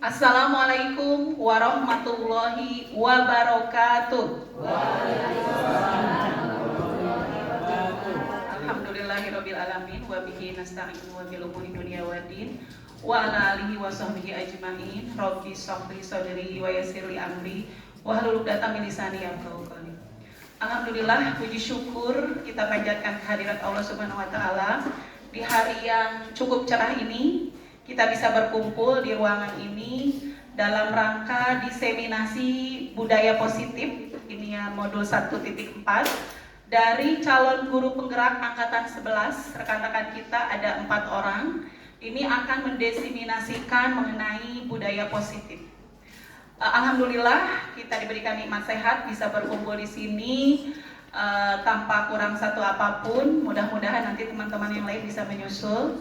Assalamualaikum warahmatullahi wabarakatuh. Alhamdulillahirabbil alamin wa bihi nasta'inu wa bil umuri dunya waddin wa ala alihi wa sahbihi ajmain. Rabbi shrah li sadri wa yassir li amri wahlul 'uqdatam min lisani yafqahu qawli. Alhamdulillah, puji syukur kita panjatkan kehadirat Allah Subhanahu wa taala di hari yang cukup cerah ini. Kita bisa berkumpul di ruangan ini dalam rangka diseminasi budaya positif. Ini ya modul 1.4 dari calon guru penggerak angkatan 11. Rekan-rekan kita ada 4 orang. Ini akan mendeseminasikan mengenai budaya positif. Alhamdulillah kita diberikan nikmat sehat bisa berkumpul di sini tanpa kurang satu apapun. Mudah-mudahan nanti teman-teman yang lain bisa menyusul.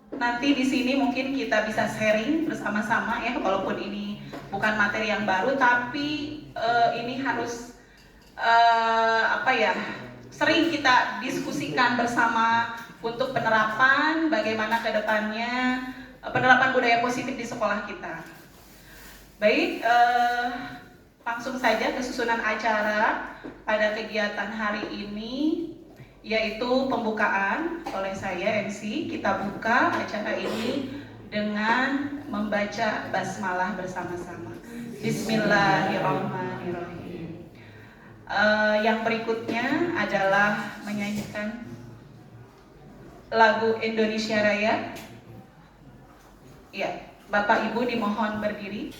Nanti di sini mungkin kita bisa sharing bersama-sama ya, walaupun ini bukan materi yang baru, tapi ini harus sering kita diskusikan bersama untuk penerapan bagaimana ke depannya penerapan budaya positif di sekolah kita. Baik, langsung saja ke susunan acara pada kegiatan hari ini, yaitu pembukaan oleh saya MC. Kita buka acara ini dengan membaca basmalah bersama-sama. Bismillahirrahmanirrahim. Yang berikutnya adalah menyanyikan lagu Indonesia Raya. Ya, Bapak Ibu dimohon berdiri.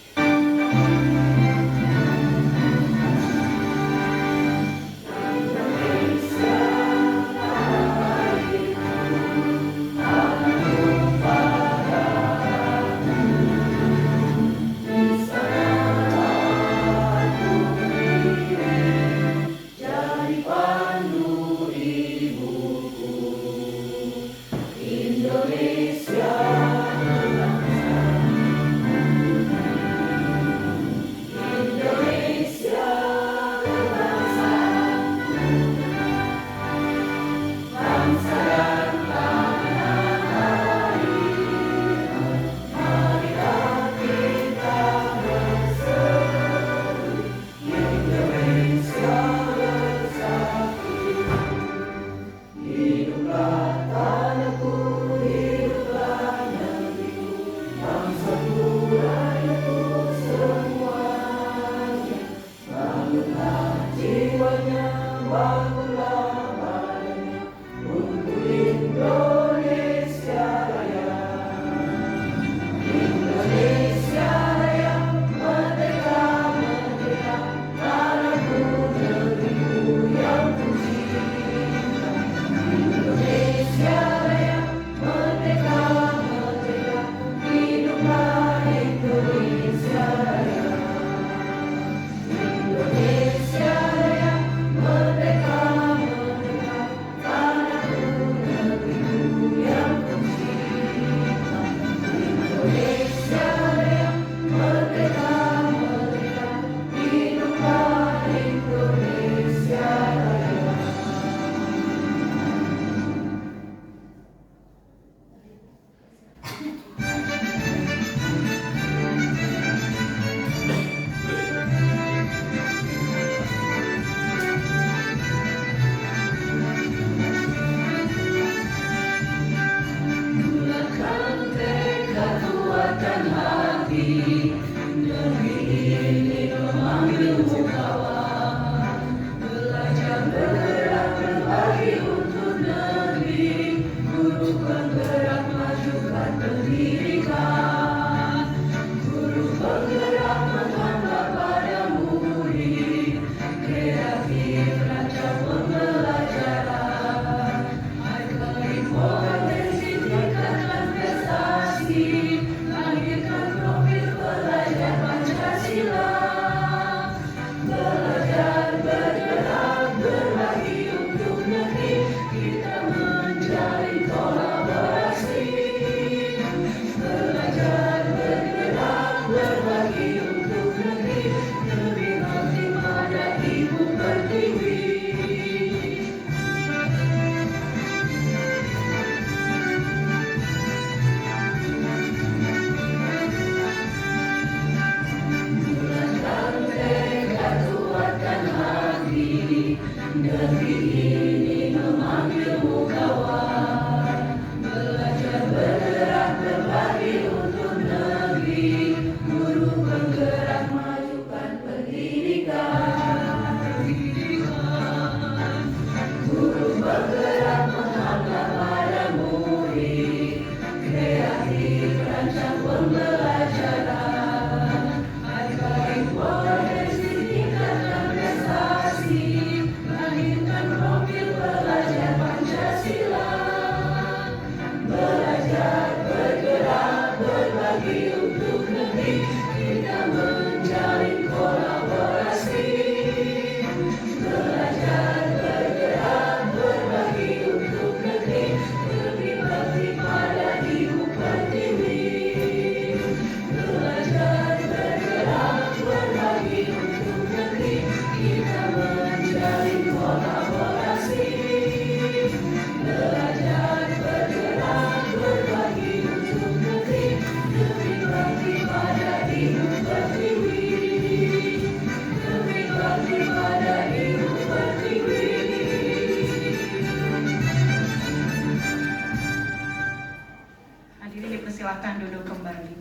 Hadirin dipersilakan duduk kembali.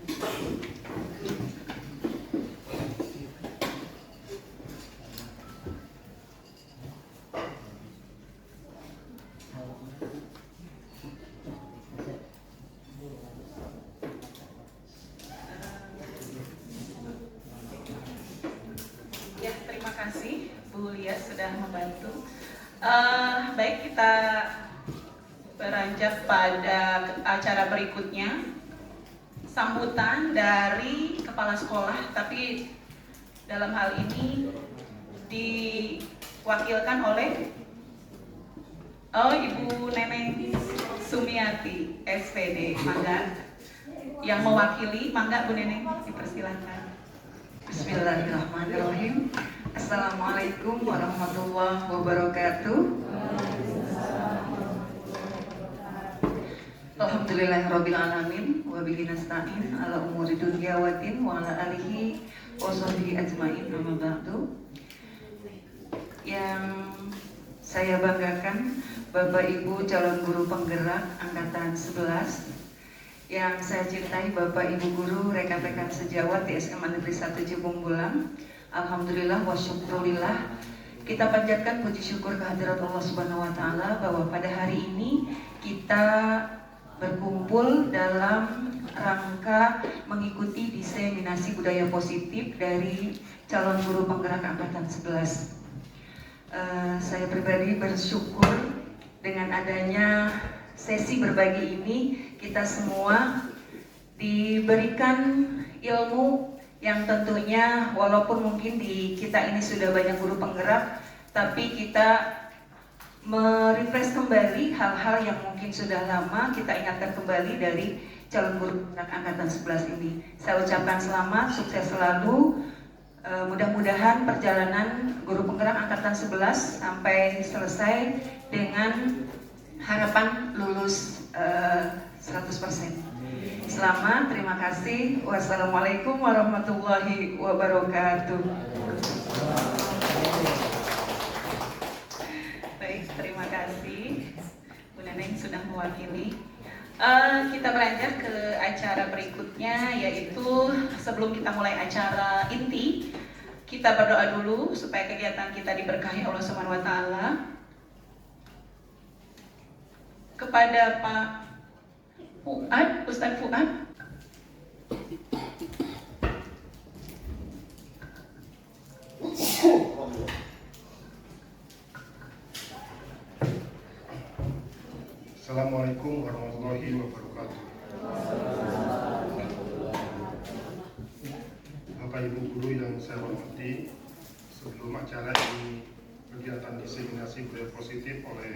Ya, terima kasih Bu Lia sudah membantu. Baik, kita beranjak pada acara berikutnya, sambutan dari kepala sekolah, tapi dalam hal ini diwakilkan oleh Ibu Neneng Sumiati SPD. Mangga yang mewakili, mangga Bu Neneng dipersilakan. Bismillahirrahmanirrahim. Assalamualaikum warahmatullahi wabarakatuh. Alhamdulillahirrabbilalamin. Wabihi nasta'in ala umuri dunya wa din wa ala alihi wa sahbihi ajma'in, amma ba'du. Yang saya banggakan Bapak Ibu calon guru penggerak angkatan 11, yang saya cintai Bapak Ibu guru, rekan-rekan sejawat di SMA Negeri 1 Cibung Bulang. Alhamdulillah wa syukurillah, kita panjatkan puji syukur kehadirat Allah Subhanahu wa taala bahwa pada hari ini kita berkumpul dalam rangka mengikuti diseminasi budaya positif dari calon guru penggerak angkatan 11. Saya pribadi bersyukur dengan adanya sesi berbagi ini, kita semua diberikan ilmu yang tentunya walaupun mungkin di kita ini sudah banyak guru penggerak, tapi kita merefresh kembali hal-hal yang mungkin sudah lama kita ingatkan kembali dari calon guru penggerak angkatan 11 ini. Saya ucapkan selamat, sukses selalu. Mudah-mudahan perjalanan guru penggerak angkatan 11 sampai selesai dengan harapan lulus 100%. Selamat, terima kasih. Wassalamualaikum warahmatullahi wabarakatuh. Baik, terima kasih Bu Neneng sudah mewakili. Kita beranjak ke acara berikutnya, yaitu sebelum kita mulai acara inti, kita berdoa dulu supaya kegiatan kita diberkahi Allah Subhanahu wa taala. Kepada Pak Fuad, Ustadz Fuad. Assalamualaikum warahmatullahi wabarakatuh. Bapak Ibu guru yang saya hormati, sebelum acara ini kegiatan diseminasi budaya positif oleh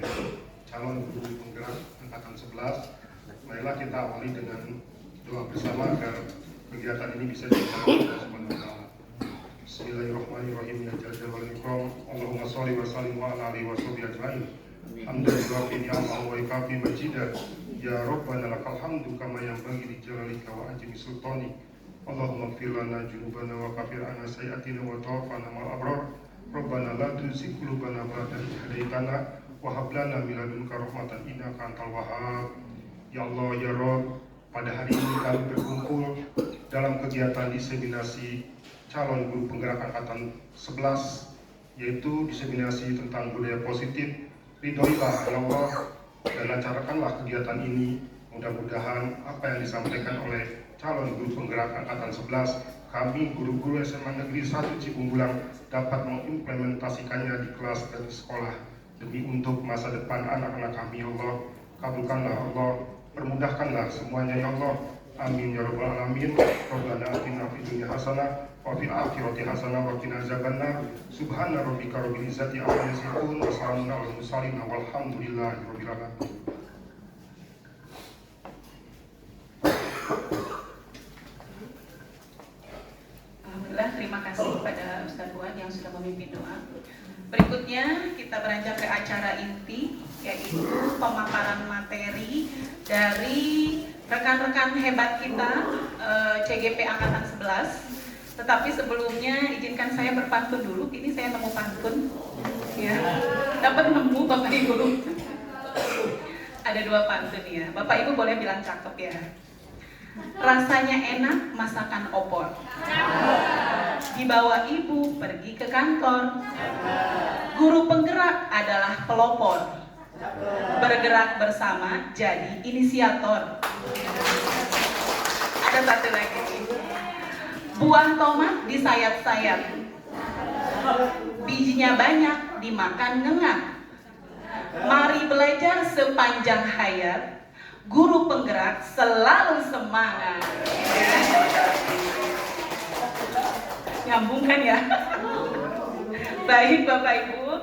calon guru penggerak angkatan 11, marilah kita awali dengan doa bersama agar kegiatan ini bisa dijalankan Allah Subhanahu wa taala. Bismillahirrahmanirrahim. Ya Jalal wal Ikram. Allahumma sholli wa sallim wa ala alihi wa sahbihi ajma'in. Alhamdulillah ya Allah wa ikafi majidah. Ya Rabbana lakal hamdu kama yanbaghi li jalalika wa ajmi sultani. Allahumma ighfir lana junubana wa kafir anna sayyi'atina wa tawaffana ma'al abrar. Rabbana la tuzigh qulubana ba'da idh hadaitana wa hab lana min ladunka rahmatan innaka antal wahhab. Ya Allah ya Rabb, pada hari ini kami berkumpul dalam kegiatan diseminasi calon guru penggerak angkatan 11, yaitu diseminasi tentang budaya positif. Ridhoilah Allah dan lancarkanlah kegiatan ini. Mudah-mudahan apa yang disampaikan oleh calon guru penggerak angkatan 11, kami guru-guru SMA Negeri 1 Cibung Bulang dapat mengimplementasikannya di kelas dan di sekolah demi untuk masa depan anak-anak kami. Ya Allah, kabulkanlah Allah, permudahkanlah semuanya ya Allah, Amin ya rabbal alamin. Rabbana atina fid dunya hasanah wa fil akhirati hasanah wa qina azabannar. Subhana rabbika rabbil izzati amma yasifun wa salamun alal mursalin walhamdulillahi rabbil alamin. Alhamdulillah, terima kasih kepada Ustaz Fuad yang sudah memimpin doa. Berikutnya kita beranjak ke acara inti, yaitu pemaparan materi dari rekan-rekan hebat kita CGP Angkatan 11. Tetapi sebelumnya izinkan saya berpantun dulu. Ini saya nemu pantun, ya, dapat nemu Bapak Ibu. Ada 2 pantun ya. Bapak Ibu boleh bilang cakep ya. Rasanya enak masakan opor. Dibawa ibu pergi ke kantor. Guru penggerak adalah pelopor. Bergerak bersama jadi inisiator. Ada satu lagi. Buah tomat disayat-sayat. Bijinya banyak dimakan ngengat. Mari belajar sepanjang hayat. Guru penggerak selalu semangat. Nyambung kan ya? Baik Bapak Ibu,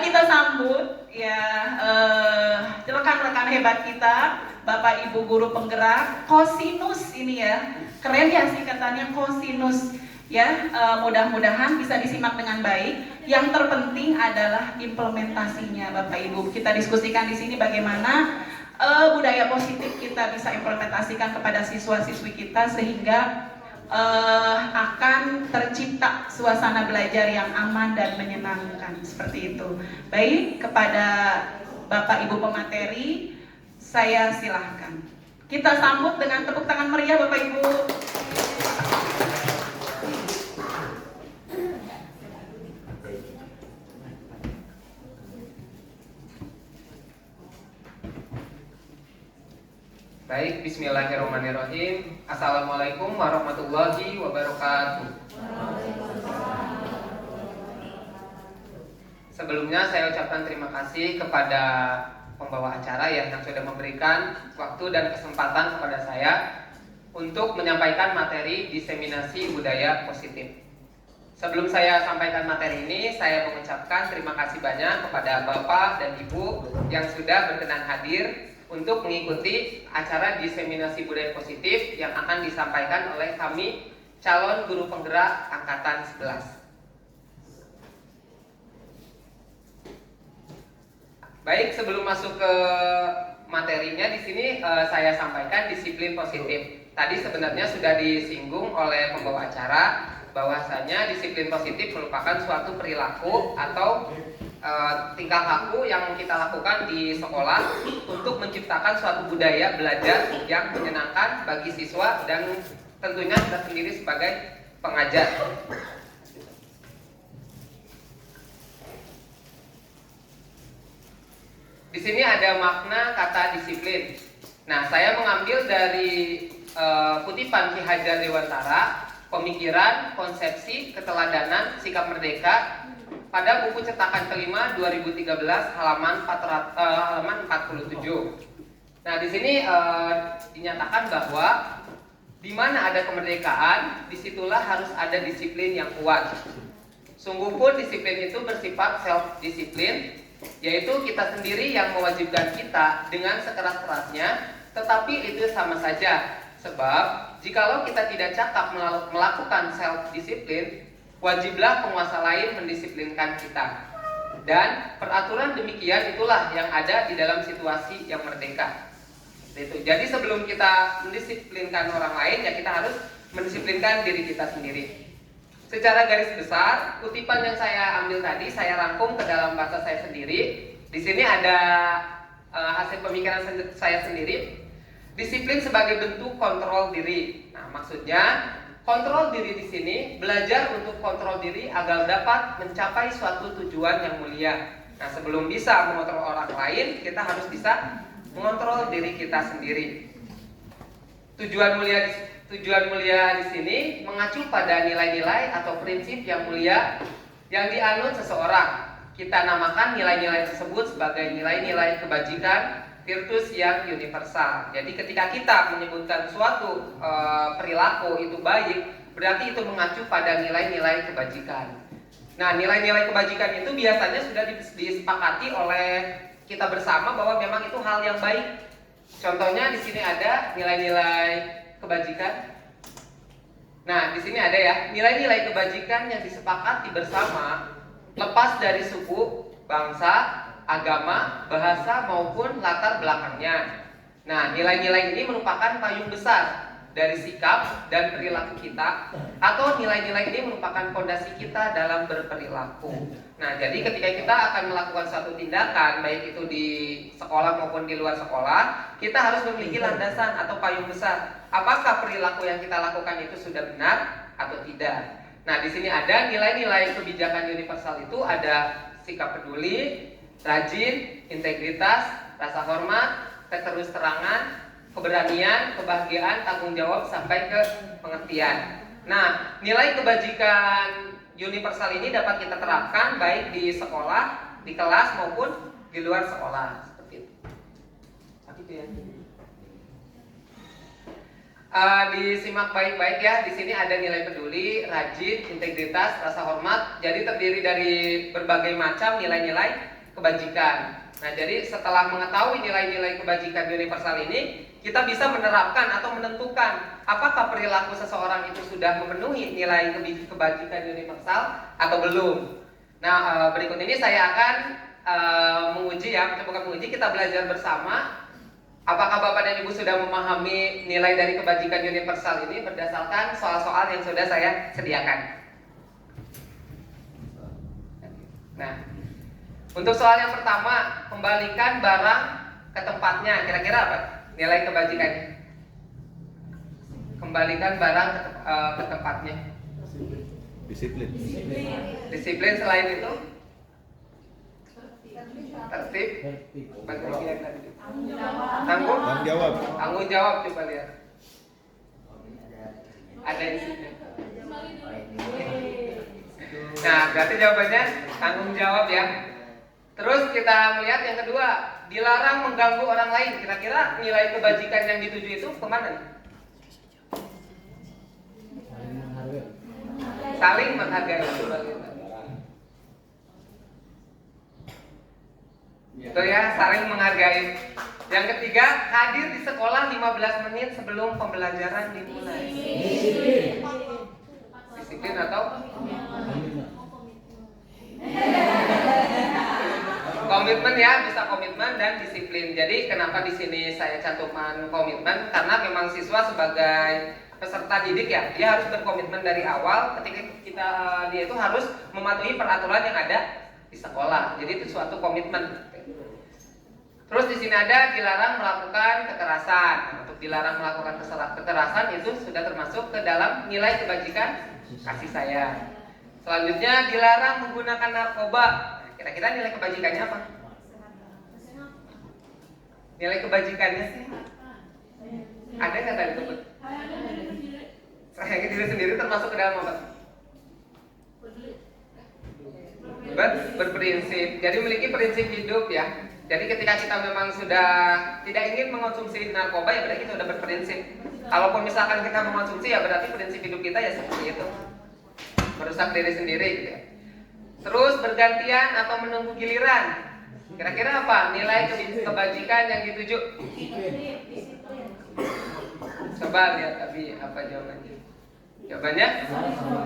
kita sambut ya rekan-rekan hebat kita, Bapak Ibu guru penggerak kosinus ini ya. Keren ya singkatannya kosinus. Ya, mudah-mudahan bisa disimak dengan baik. Yang terpenting adalah implementasinya Bapak Ibu. Kita diskusikan di sini bagaimana budaya positif kita bisa implementasikan kepada siswa-siswi kita sehingga akan tercipta suasana belajar yang aman dan menyenangkan seperti itu. Baik, kepada Bapak Ibu pemateri, saya silahkan. Kita sambut dengan tepuk tangan meriah Bapak Ibu. Baik, bismillahirrahmanirrahim. Assalamualaikum warahmatullahi wabarakatuh. Sebelumnya saya ucapkan terima kasih kepada pembawa acara ya, yang sudah memberikan waktu dan kesempatan kepada saya untuk menyampaikan materi diseminasi budaya positif. Sebelum saya sampaikan materi ini, saya mengucapkan terima kasih banyak kepada Bapak dan Ibu yang sudah berkenan hadir untuk mengikuti acara diseminasi budaya positif yang akan disampaikan oleh kami calon guru penggerak Angkatan 11. Baik, sebelum masuk ke materinya, di sini saya sampaikan disiplin positif. Tadi sebenarnya sudah disinggung oleh pembawa acara bahwasanya disiplin positif merupakan suatu perilaku atau tingkah laku yang kita lakukan di sekolah untuk menciptakan suatu budaya belajar yang menyenangkan bagi siswa dan tentunya kita sendiri sebagai pengajar. Di sini ada makna kata disiplin. Nah, saya mengambil dari kutipan Ki Hajar Dewantara, Pemikiran, Konsepsi, Keteladanan, Sikap Merdeka, pada buku cetakan kelima 2013 halaman 47. Nah, di sini dinyatakan bahwa di mana ada kemerdekaan, disitulah harus ada disiplin yang kuat. Sungguh pun disiplin itu bersifat self-disiplin, yaitu kita sendiri yang mewajibkan kita dengan sekeras-kerasnya, tetapi itu sama saja. Sebab jikalau kita tidak cakap melakukan self-disiplin, wajiblah penguasa lain mendisiplinkan kita. Dan peraturan demikian itulah yang ada di dalam situasi yang merdeka. Jadi sebelum kita mendisiplinkan orang lain, ya kita harus mendisiplinkan diri kita sendiri. Secara garis besar, kutipan yang saya ambil tadi saya rangkum ke dalam bahasa saya sendiri. Di sini ada hasil pemikiran saya sendiri. Disiplin sebagai bentuk kontrol diri. Nah, maksudnya kontrol diri di sini belajar untuk kontrol diri agar dapat mencapai suatu tujuan yang mulia. Nah, sebelum bisa mengontrol orang lain, kita harus bisa mengontrol diri kita sendiri. Tujuan mulia di sini mengacu pada nilai-nilai atau prinsip yang mulia yang dianut seseorang. Kita namakan nilai-nilai tersebut sebagai nilai-nilai kebajikan, virtus yang universal. Jadi ketika kita menyebutkan suatu perilaku itu baik, berarti itu mengacu pada nilai-nilai kebajikan. Nah, nilai-nilai kebajikan itu biasanya sudah disepakati oleh kita bersama bahwa memang itu hal yang baik. Contohnya di sini ada nilai-nilai kebajikan. Nah, di sini ada ya, nilai-nilai kebajikan yang disepakati bersama lepas dari suku, bangsa, agama, bahasa maupun latar belakangnya. Nah, nilai-nilai ini merupakan payung besar dari sikap dan perilaku kita, atau nilai-nilai ini merupakan fondasi kita dalam berperilaku. Nah, jadi ketika kita akan melakukan suatu tindakan, baik itu di sekolah maupun di luar sekolah, kita harus memiliki landasan atau payung besar. Apakah perilaku yang kita lakukan itu sudah benar atau tidak? Nah, di sini ada nilai-nilai kebijakan universal itu ada sikap peduli, rajin, integritas, rasa hormat, keterus-terangan, keberanian, kebahagiaan, tanggung jawab, sampai ke pengertian. Nah, nilai kebajikan universal ini dapat kita terapkan baik di sekolah, di kelas maupun di luar sekolah. Seperti itu. Begitu ya. Disimak baik-baik ya. Di sini ada nilai peduli, rajin, integritas, rasa hormat. Jadi terdiri dari berbagai macam nilai-nilai kebajikan. Nah, jadi setelah mengetahui nilai-nilai kebajikan universal ini, kita bisa menerapkan atau menentukan apakah perilaku seseorang itu sudah memenuhi nilai kebajikan universal atau belum. Nah, berikut ini saya akan menguji ya, bukan menguji, kita belajar bersama. Apakah Bapak dan Ibu sudah memahami nilai dari kebajikan universal ini berdasarkan soal-soal yang sudah saya sediakan? Nah, untuk soal yang pertama, kembalikan barang ke tempatnya. Kira-kira apa nilai kebajikannya? Kembalikan barang ke tempatnya. Disiplin. Disiplin, selain itu tertib. Tanggung jawab. Tanggung jawab, coba lihat. Ada di sini. Nah, berarti jawabannya tanggung jawab ya. Terus kita melihat yang kedua, dilarang mengganggu orang lain. Kira-kira nilai kebajikan yang dituju itu kemana nih? Saling menghargai. Itu ya, saling menghargai. Yang ketiga, hadir di sekolah 15 menit sebelum pembelajaran dimulai. Disiplin atau komitmen ya, bisa komitmen dan disiplin. Jadi kenapa di sini saya cantumkan komitmen? Karena memang siswa sebagai peserta didik ya, dia harus berkomitmen dari awal. Ketika dia itu harus mematuhi peraturan yang ada di sekolah. Jadi itu suatu komitmen. Terus di sini ada dilarang melakukan kekerasan. Nah, untuk dilarang melakukan kekerasan itu sudah termasuk ke dalam nilai kebajikan kasih sayang. Selanjutnya dilarang menggunakan narkoba. Nah, kira-kira nilai kebajikannya apa? Nilai kebajikannya ada nggak tadi sebut? Sayangi diri sendiri termasuk ke dalam apa? Berprinsip. Jadi memiliki prinsip hidup ya. Jadi ketika kita memang sudah tidak ingin mengonsumsi narkoba ya berarti kita sudah berprinsip. Kalaupun misalkan kita mengonsumsi ya berarti prinsip hidup kita ya seperti itu. Merusak diri sendiri gitu ya. Terus bergantian atau menunggu giliran. Kira-kira apa nilai kebajikan yang dituju? Coba lihat tadi apa jawabannya. Jawabannya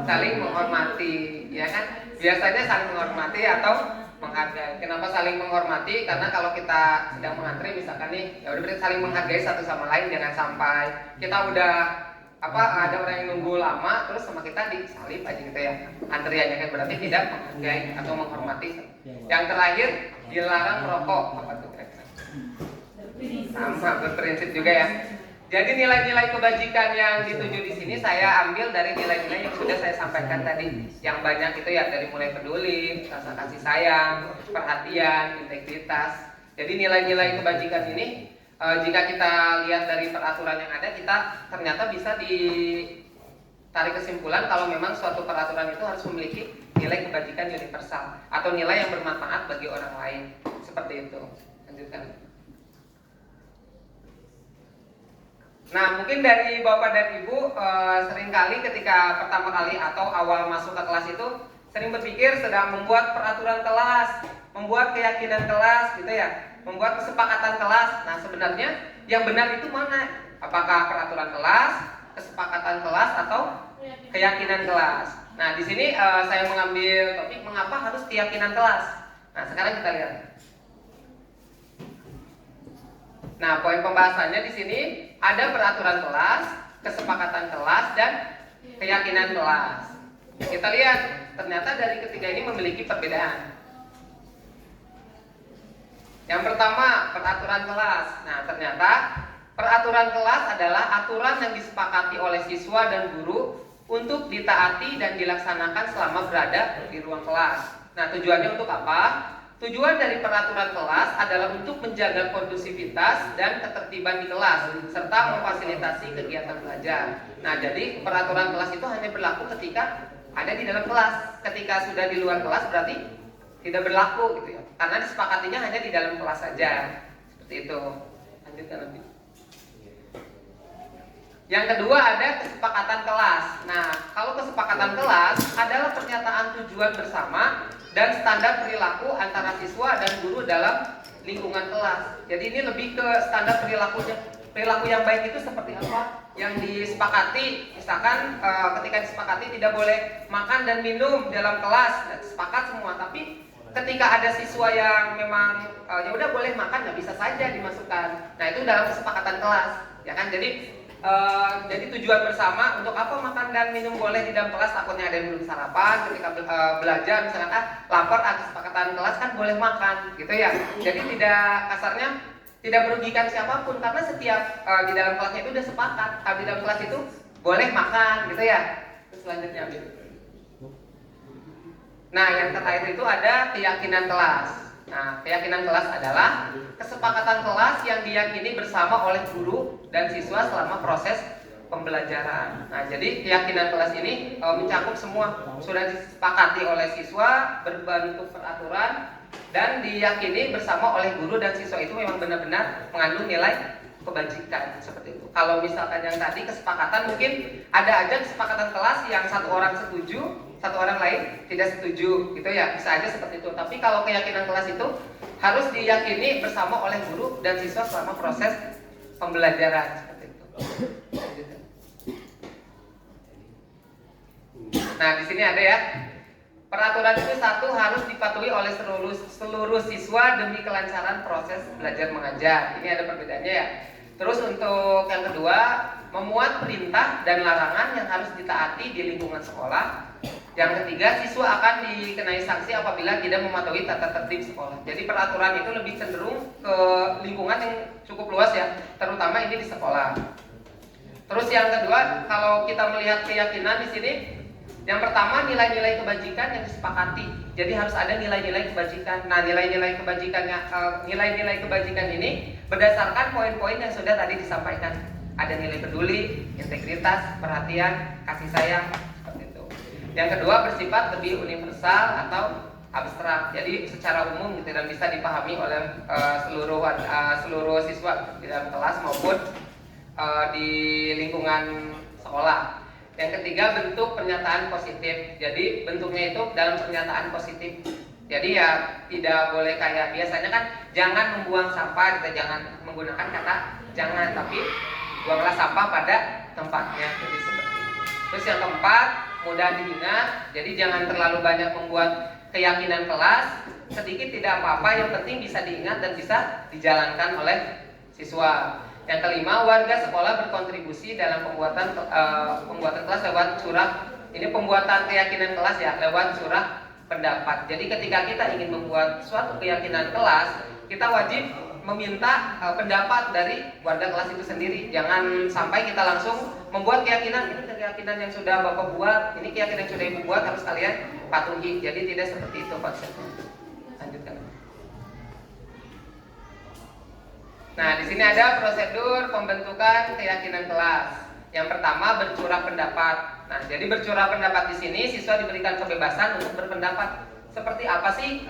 saling menghormati, ya kan? Biasanya saling menghormati atau menghargai. Kenapa saling menghormati? Karena kalau kita sedang mengantri misalkan nih, ya udah berarti saling menghargai satu sama lain, jangan sampai kita udah ada orang yang nunggu lama terus sama kita disalip aja gitu ya. Antriannya kan berarti tidak menghargai atau menghormati. Yang terakhir, dilarang merokok. Apa tuh kira-kira? Sama, berprinsip juga ya. Jadi nilai-nilai kebajikan yang dituju di sini saya ambil dari nilai-nilai yang sudah saya sampaikan tadi. Yang banyak itu ya dari mulai peduli, rasa kasih sayang, perhatian, integritas. Jadi nilai-nilai kebajikan ini jika kita lihat dari peraturan yang ada, kita ternyata bisa ditarik kesimpulan kalau memang suatu peraturan itu harus memiliki nilai kebajikan universal atau nilai yang bermanfaat bagi orang lain. Seperti itu. Lanjutkan. Nah, mungkin dari Bapak dan Ibu seringkali ketika pertama kali atau awal masuk ke kelas itu sering berpikir sedang membuat peraturan kelas, membuat keyakinan kelas gitu ya, membuat kesepakatan kelas. Nah, sebenarnya yang benar itu mana? Apakah peraturan kelas, kesepakatan kelas, atau keyakinan kelas? Nah, di sini saya mengambil topik mengapa harus keyakinan kelas. Nah, sekarang kita lihat. Nah, poin pembahasannya di sini ada peraturan kelas, kesepakatan kelas, dan keyakinan kelas. Kita lihat, ternyata dari ketiga ini memiliki perbedaan. Yang pertama, peraturan kelas. Nah, ternyata peraturan kelas adalah aturan yang disepakati oleh siswa dan guru untuk ditaati dan dilaksanakan selama berada di ruang kelas. Nah, tujuannya untuk apa? Tujuan dari peraturan kelas adalah untuk menjaga kondusivitas dan ketertiban di kelas serta memfasilitasi kegiatan belajar. Nah, jadi peraturan kelas itu hanya berlaku ketika ada di dalam kelas. Ketika sudah di luar kelas berarti tidak berlaku gitu ya. Karena disepakatinya hanya di dalam kelas saja. Seperti itu. Lanjutkan nanti. Yang kedua ada kesepakatan kelas. Nah, kalau kesepakatan kelas adalah pernyataan tujuan bersama dan standar perilaku antara siswa dan guru dalam lingkungan kelas. Jadi ini lebih ke standar perilakunya. Perilaku yang baik itu seperti apa? Yang disepakati, misalkan ketika disepakati tidak boleh makan dan minum dalam kelas, sepakat semua. Tapi ketika ada siswa yang memang ya udah boleh makan, nggak bisa saja dimasukkan. Nah, itu dalam kesepakatan kelas, ya kan? Jadi tujuan bersama untuk apa makan dan minum boleh di dalam kelas, takutnya ada yang belum sarapan ketika belajar misalkan lapar, kesepakatan kelas kan boleh makan gitu ya. Jadi tidak kasarnya tidak merugikan siapapun karena setiap di dalam kelasnya itu udah sepakat di dalam kelas itu boleh makan gitu ya. Terus selanjutnya ambil. Nah, yang terakhir itu ada keyakinan kelas. Nah, keyakinan kelas adalah kesepakatan kelas yang diyakini bersama oleh guru dan siswa selama proses pembelajaran. Nah, jadi keyakinan kelas ini mencakup semua, sudah disepakati oleh siswa berbentuk peraturan dan diyakini bersama oleh guru dan siswa itu memang benar-benar mengandung nilai kebajikan seperti itu. Kalau misalkan yang tadi kesepakatan mungkin ada aja kesepakatan kelas yang satu orang setuju, satu orang lain tidak setuju gitu ya, bisa aja seperti itu. Tapi kalau keyakinan kelas itu harus diyakini bersama oleh guru dan siswa selama proses pembelajaran seperti itu. Nah, di sini ada ya. Peraturan itu satu harus dipatuhi oleh seluruh siswa demi kelancaran proses belajar mengajar. Ini ada perbedaannya ya. Terus untuk yang kedua, memuat perintah dan larangan yang harus ditaati di lingkungan sekolah. Yang ketiga, siswa akan dikenai sanksi apabila tidak mematuhi tata tertib sekolah. Jadi peraturan itu lebih cenderung ke lingkungan yang cukup luas ya, terutama ini di sekolah. Terus yang kedua, kalau kita melihat keyakinan di sini, yang pertama nilai-nilai kebajikan yang disepakati. Jadi harus ada nilai-nilai kebajikan. Nah, nilai-nilai kebajikan ini berdasarkan poin-poin yang sudah tadi disampaikan. Ada nilai peduli, integritas, perhatian, kasih sayang, seperti itu. Yang kedua bersifat lebih universal atau abstrak. Jadi secara umum gitu dan bisa dipahami oleh seluruh siswa di dalam kelas maupun di lingkungan sekolah. Yang ketiga bentuk pernyataan positif. Jadi bentuknya itu dalam pernyataan positif. Jadi ya tidak boleh kayak biasanya kan jangan membuang sampah, kita jangan menggunakan kata jangan, tapi buanglah sampah pada tempatnya. Jadi seperti itu. Terus yang keempat mudah diingat. Jadi jangan terlalu banyak membuat keyakinan kelas. Sedikit tidak apa-apa, yang penting bisa diingat dan bisa dijalankan oleh siswa. Yang kelima, warga sekolah berkontribusi dalam pembuatan kelas lewat surah. Ini pembuatan keyakinan kelas ya, lewat surah pendapat. Jadi ketika kita ingin membuat suatu keyakinan kelas, kita wajib meminta pendapat dari warga kelas itu sendiri. Jangan sampai kita langsung membuat keyakinan, ini keyakinan yang sudah Bapak buat, ini keyakinan yang sudah Ibu buat, harus kalian patuhi. Jadi tidak seperti itu konsepnya. Lanjutkan. Nah, di sini ada prosedur pembentukan keyakinan kelas. Yang pertama, bercurah pendapat. Nah, jadi bercurah pendapat di sini siswa diberikan kebebasan untuk berpendapat. Seperti apa sih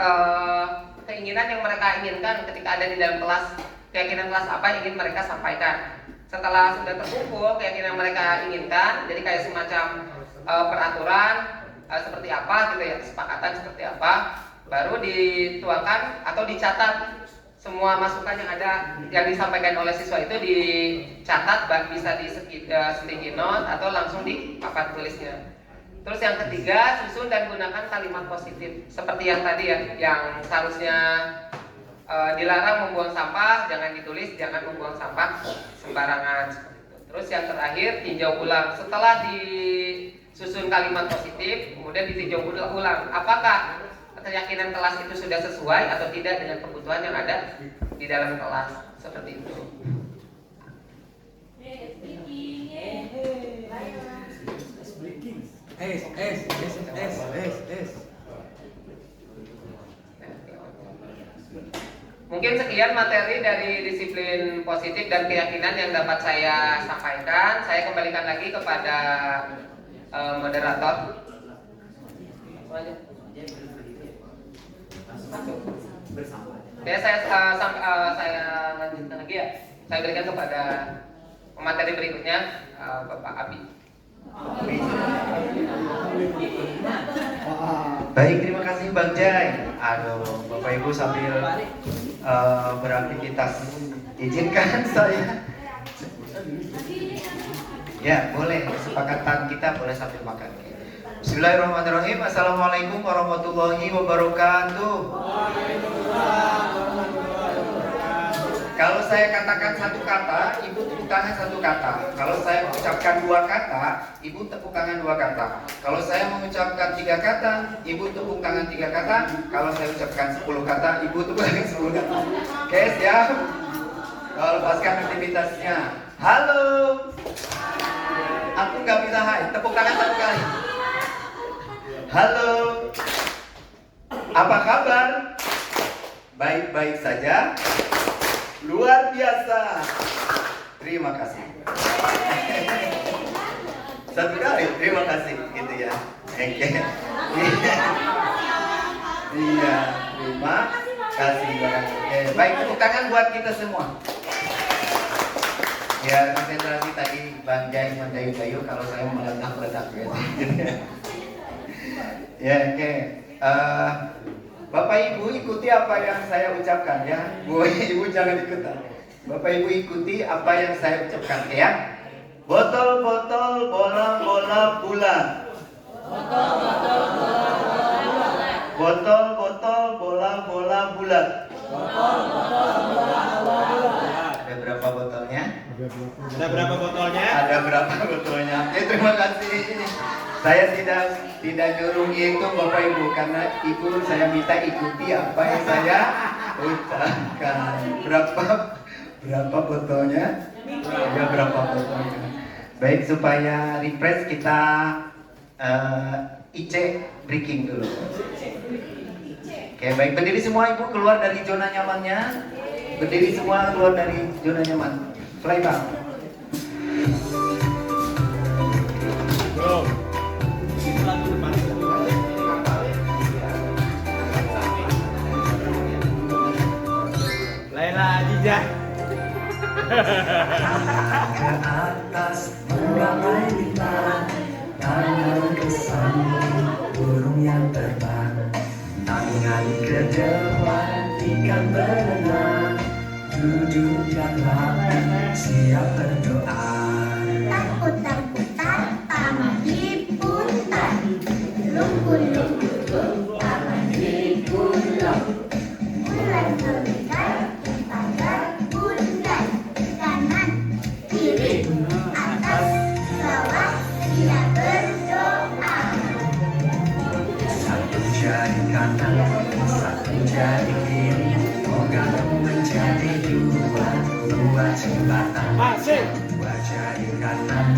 keinginan yang mereka inginkan ketika ada di dalam kelas? Keyakinan kelas apa yang ingin mereka sampaikan? Setelah sudah terkumpul keyakinan mereka inginkan, jadi kayak semacam peraturan seperti apa gitu ya, kesepakatan seperti apa, baru dituangkan atau dicatat semua masukan yang ada yang disampaikan oleh siswa itu dicatat, bisa di sticky note atau langsung di papan tulisnya. Terus yang ketiga, susun dan gunakan kalimat positif seperti yang tadi ya, yang seharusnya dilarang membuang sampah, jangan ditulis jangan membuang sampah sembarangan seperti itu. Terus yang terakhir, tinjau ulang. Setelah disusun kalimat positif, kemudian ditinjau ulang apakah keyakinan kelas itu sudah sesuai atau tidak dengan kebutuhan yang ada di dalam kelas, seperti itu. Mungkin sekian materi dari disiplin positif dan keyakinan yang dapat saya sampaikan. Saya kembalikan lagi kepada moderator. Ya, saya lanjutkan lagi ya. Saya berikan kepada materi berikutnya, Bapak Abi. Baik, terima kasih Bang Jai. Aduh, Bapak Ibu sambil beraktivitas, izinkan saya. Ya, boleh. Kesepakatan kita boleh sambil makan. Bismillahirrahmanirrahim. Assalamualaikum warahmatullahi wabarakatuh. Kalau saya katakan satu kata, ibu tepuk tangan satu kata. Kalau saya ucapkan dua kata, ibu tepuk tangan dua kata. Kalau saya mengucapkan tiga kata, ibu tepuk tangan tiga kata. Kalau saya ucapkan 10 kata, ibu tepuk tangan 10 kata. Oke, siap? Kalau lepaskan aktivitasnya. Halo. Aku nggak bisa hai. Tepuk tangan satu kali. Halo. Apa kabar? Baik-baik saja. Luar biasa. Terima kasih. Satu kali, terima kasih gitu ya. Oke. Iya, terima kasih banget. Oke, baik, tepuk tangan buat kita semua. Ya, konsentrasi tadi Bang Jai mendayu-dayu, kalau saya meledak-ledak gitu. Ya, oke. Bapak Ibu ikuti apa yang saya ucapkan ya. Bu Ibu jangan ikutan. Bapak Ibu ikuti apa yang saya ucapkan ya. Botol-botol bola-bola bulat. Botol-botol bola-bola bulat. Botol-botol bola-bola bulat. Botol-botol bola-bola bulat. Ada berapa botolnya? Ada berapa botolnya? Ada berapa botolnya? Terima kasih. Saya tidak nyuruh itu Bapak Ibu, karena Ibu saya minta ikuti apa yang saya ucapkan. Berapa botolnya? Ya, berapa botolnya? Baik, supaya refresh kita IC breaking dulu. Oke, baik, berdiri semua Ibu, keluar dari zona nyamannya. Berdiri semua, keluar dari zona nyaman. Play Bang. Laila Ajijah. Ke atas meramai bintang, tangan ke samping burung yang terbang, tangan ke depan ikan berenang, dudukkanlah siap berdoa. Putar-putar tangan diputar, lunggu-lunggu tangan digulung, bulan berikan pada bundar, kanan kiri atas bawah dia berdoa. Satu jari kanan, satu jari kiri, moga menjadi dua jembatan. Dua jari kanan,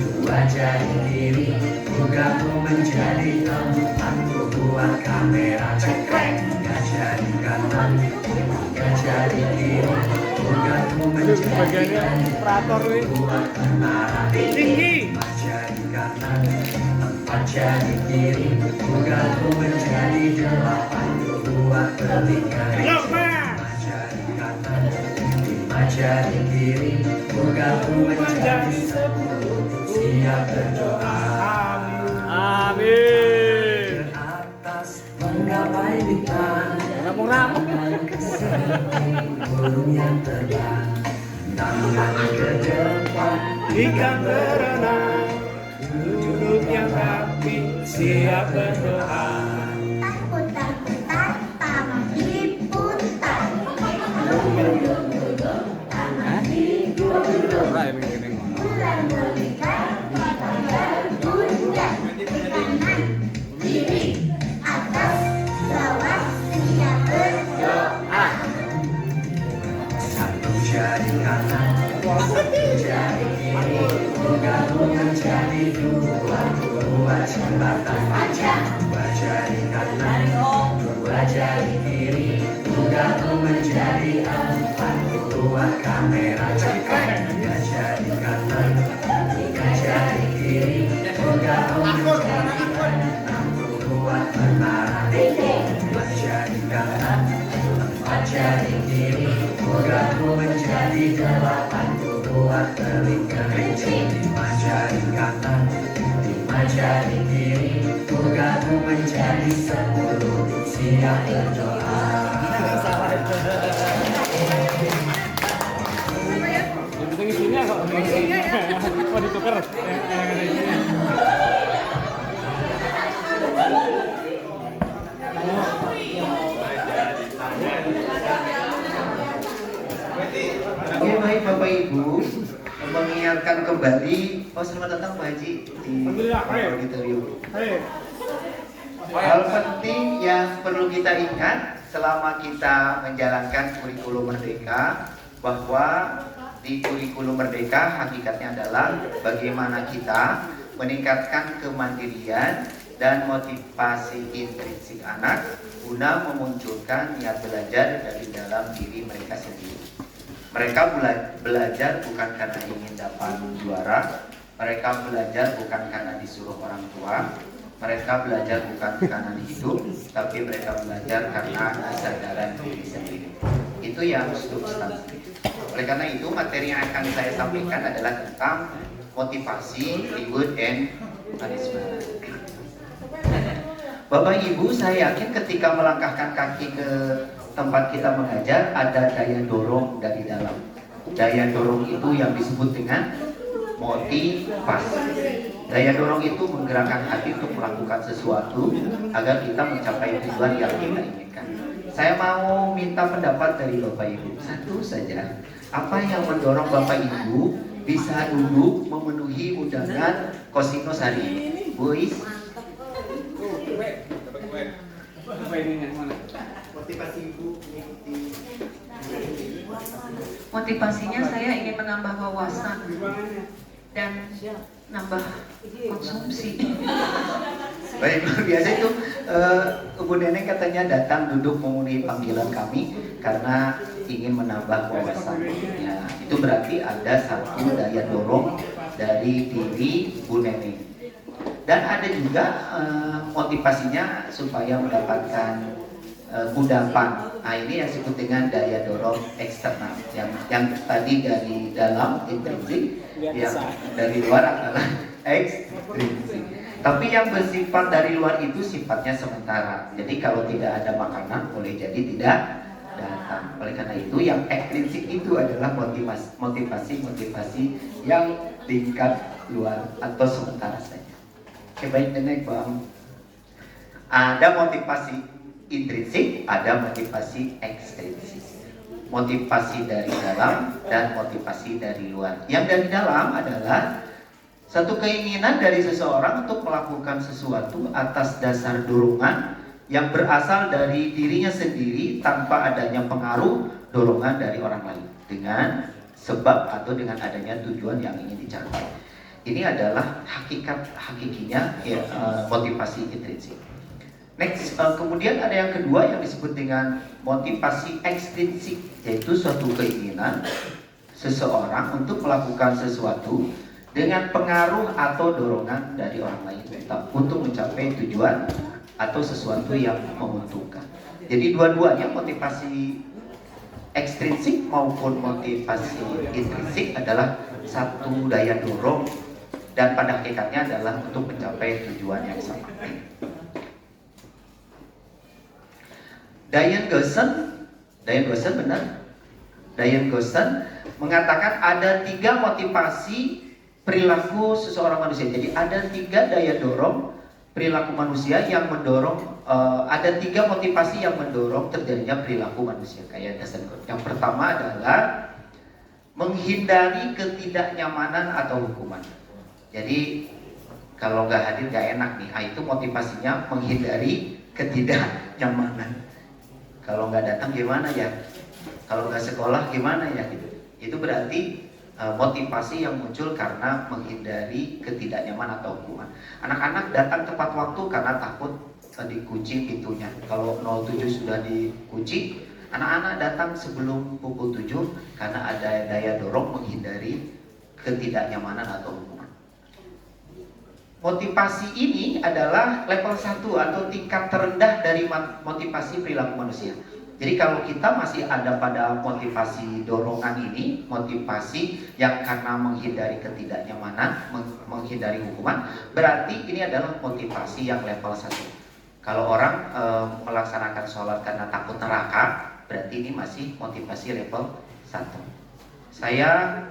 dua jari kiri, moga menjadi empat buah kamera cekrek. Tiga jari kanan, tiga jari kiri, moga menjadi empat buah kamera tinggi. Empat jari kanan, empat jari kiri, moga menjadi delapan buah telinga. Lima jari kanan, lima maju di kiri, bergabung menjadi 10. Siap berdoa. Amin. Ke atas menggapai bintang, Ramung-ramung. burung yang terbang, tangan ke depan, Ikan berenang, duduk yang rapi, siap berdoa. Putar-putar, tangan diputar. Duduk, tangan digulung. Bulan berikan, kita berbundan. Kanan, kiri, atas, bawah, siap berdoa. satu jari kanan, satu jari kiri, bergabung menjadi 2. Dua jembatan panjang, 2 jari kanan, 2 jari kiri, bergabung menjadi 4. 2 kamera cepat, 3 jari kanan, 3 jari kiri, bergabung menjadi 6. 2 menara, 4 jari kanan, 4 jari kiri, bergabung menjadi 8. 2 teling kelinci, 5 jari kanan, 5 jari kiri, bergabung menjadi 10. Siap berdoa. Yang penting isinya kok. Oh, ditukar. Yang ada isinya. Oke, baik Bapak Ibu, mengingatkan kembali. Oh, selamat datang Pak Haji di auditorium. Hal penting yang perlu kita ingat selama kita menjalankan kurikulum Merdeka, bahwa di kurikulum Merdeka hakikatnya adalah bagaimana kita meningkatkan kemandirian dan motivasi intrinsik anak guna memunculkan niat belajar dari dalam diri mereka sendiri. Mereka belajar bukan karena ingin dapat juara, mereka belajar bukan karena disuruh orang tua, mereka belajar bukan karena hidup, tapi mereka belajar karena kesadaran diri sendiri. Itu yang substansi. Oleh karena itu, materi yang akan saya sampaikan adalah tentang motivasi, reward, and punishment. Bapak Ibu, saya yakin ketika melangkahkan kaki ke tempat kita mengajar, ada daya dorong dari dalam. Daya dorong itu yang disebut dengan motivasi. Daya dorong itu menggerakkan hati untuk melakukan sesuatu agar kita mencapai tujuan yang kita inginkan. Saya mau minta pendapat dari Bapak Ibu. Satu saja, apa yang mendorong Bapak Ibu bisa duduk memenuhi undangan Kosinus hari ini? Boys? Motivasi Ibu mengikuti. Motivasinya saya ingin menambah wawasan dan nambah konsumsi. Baik, biasa itu Ibu Neneng katanya datang duduk memenuhi panggilan kami karena ingin menambah wawasan. Ya, itu berarti ada satu daya dorong dari diri Bu Neneng. Dan ada juga motivasinya supaya mendapatkan kudapan. Nah, ini yang disebut dengan daya dorong eksternal. Yang tadi dari dalam intrinsik, yang dari luar adalah ekstrinsik. Tapi yang bersifat dari luar itu sifatnya sementara. Jadi kalau tidak ada makanan, boleh jadi tidak datang. Oleh karena itu, yang ekstrinsik itu adalah motivasi yang tingkat luar atau sementara saja. Oke, baik, Nenek Bang. Ada motivasi intrinsik, ada motivasi ekstrinsik. Motivasi dari dalam dan motivasi dari luar. Yang dari dalam adalah satu keinginan dari seseorang untuk melakukan sesuatu atas dasar dorongan yang berasal dari dirinya sendiri tanpa adanya pengaruh dorongan dari orang lain, dengan sebab atau dengan adanya tujuan yang ingin dicapai. Ini adalah hakikinya ya, motivasi intrinsik. Next, kemudian ada yang kedua yang disebut dengan motivasi ekstrinsik, yaitu suatu keinginan seseorang untuk melakukan sesuatu dengan pengaruh atau dorongan dari orang lain untuk mencapai tujuan atau sesuatu yang menguntungkan. Jadi dua-duanya motivasi ekstrinsik maupun motivasi intrinsik adalah satu daya dorong dan pada hakikatnya adalah untuk mencapai tujuan yang sama. Diane Gosson mengatakan ada 3 motivasi perilaku seseorang manusia. Jadi ada 3 daya dorong perilaku manusia yang mendorong, ada 3 motivasi yang mendorong terjadinya perilaku manusia. Kayak yang pertama adalah menghindari ketidaknyamanan atau hukuman. Jadi kalau nggak hadir nggak enak nih, itu motivasinya menghindari ketidaknyamanan. Kalau nggak datang gimana ya? Kalau nggak sekolah gimana ya? Gitu. Itu berarti motivasi yang muncul karena menghindari ketidaknyamanan atau hukuman. Anak-anak datang tepat waktu karena takut dikunci pintunya. Kalau 07 sudah dikunci, anak-anak datang sebelum pukul 7 karena ada daya dorong menghindari ketidaknyamanan atau hukuman. Motivasi ini adalah level 1 atau tingkat terendah dari motivasi perilaku manusia. Jadi kalau kita masih ada pada motivasi dorongan ini, motivasi yang karena menghindari ketidaknyamanan, menghindari hukuman, berarti ini adalah motivasi yang level 1. Kalau orang melaksanakan sholat karena takut neraka, berarti ini masih motivasi level 1. Saya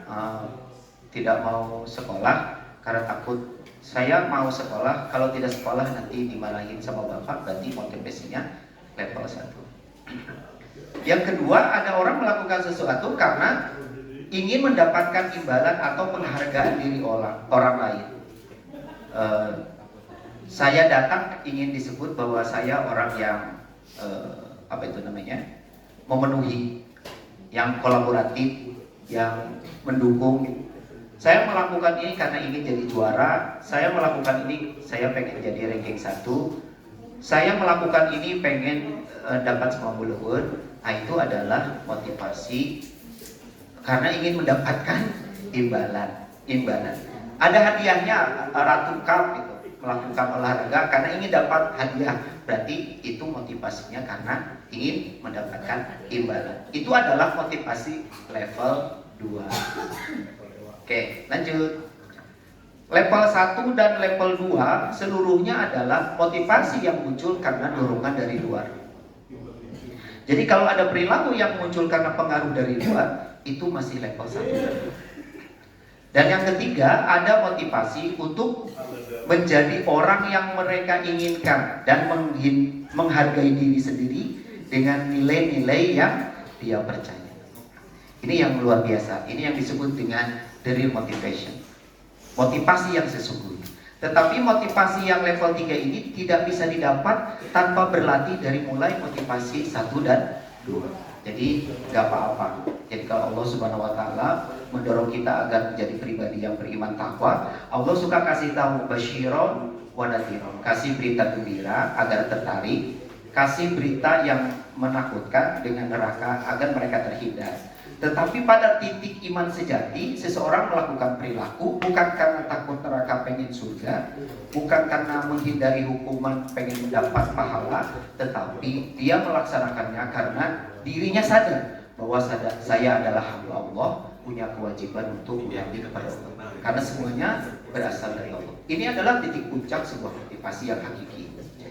tidak mau sekolah karena takut. Saya mau sekolah, kalau tidak sekolah nanti dimarahin sama bapak, berarti motivasinya level 1. Yang kedua, ada orang melakukan sesuatu karena ingin mendapatkan imbalan atau penghargaan diri orang lain. Saya datang ingin disebut bahwa saya orang yang memenuhi, yang kolaboratif, yang mendukung. Saya melakukan ini karena ingin jadi juara. Saya melakukan ini, saya pengen jadi ranking 1. Saya melakukan ini pengen dapat 90 word. Nah, itu adalah motivasi karena ingin mendapatkan imbalan. Ada hadiahnya, Ratu Cup gitu, melakukan olahraga karena ingin dapat hadiah. Berarti itu motivasinya karena ingin mendapatkan imbalan. Itu adalah motivasi level 2. Oke, lanjut. Level 1 dan level 2 seluruhnya adalah motivasi yang muncul karena dorongan dari luar. Jadi kalau ada perilaku yang muncul karena pengaruh dari luar, itu masih level 1. Dan yang ketiga, ada motivasi untuk menjadi orang yang mereka inginkan dan menghargai diri sendiri dengan nilai-nilai yang dia percaya. Ini yang luar biasa. Ini yang disebut dengan the real motivation. Motivasi yang sesungguhnya. Tetapi motivasi yang level 3 ini tidak bisa didapat tanpa berlatih dari mulai motivasi 1 dan 2. Jadi gak apa-apa. Jadi kalau Allah Subhanahu wa Ta'ala mendorong kita agar menjadi pribadi yang beriman takwa, Allah suka kasih tahu basyiron wa nadhiron, kasih berita gembira agar tertarik, kasih berita yang menakutkan dengan neraka agar mereka terhindar. Tetapi pada titik iman sejati, seseorang melakukan perilaku bukan karena takut neraka pengen surga, bukan karena menghindari hukuman pengen mendapat pahala, tetapi dia melaksanakannya karena dirinya sadar bahwa saya adalah hamba Allah, punya kewajiban untuk mengabdi kepada Allah. Karena semuanya berasal dari Allah. Ini adalah titik puncak sebuah motivasi yang hakiki.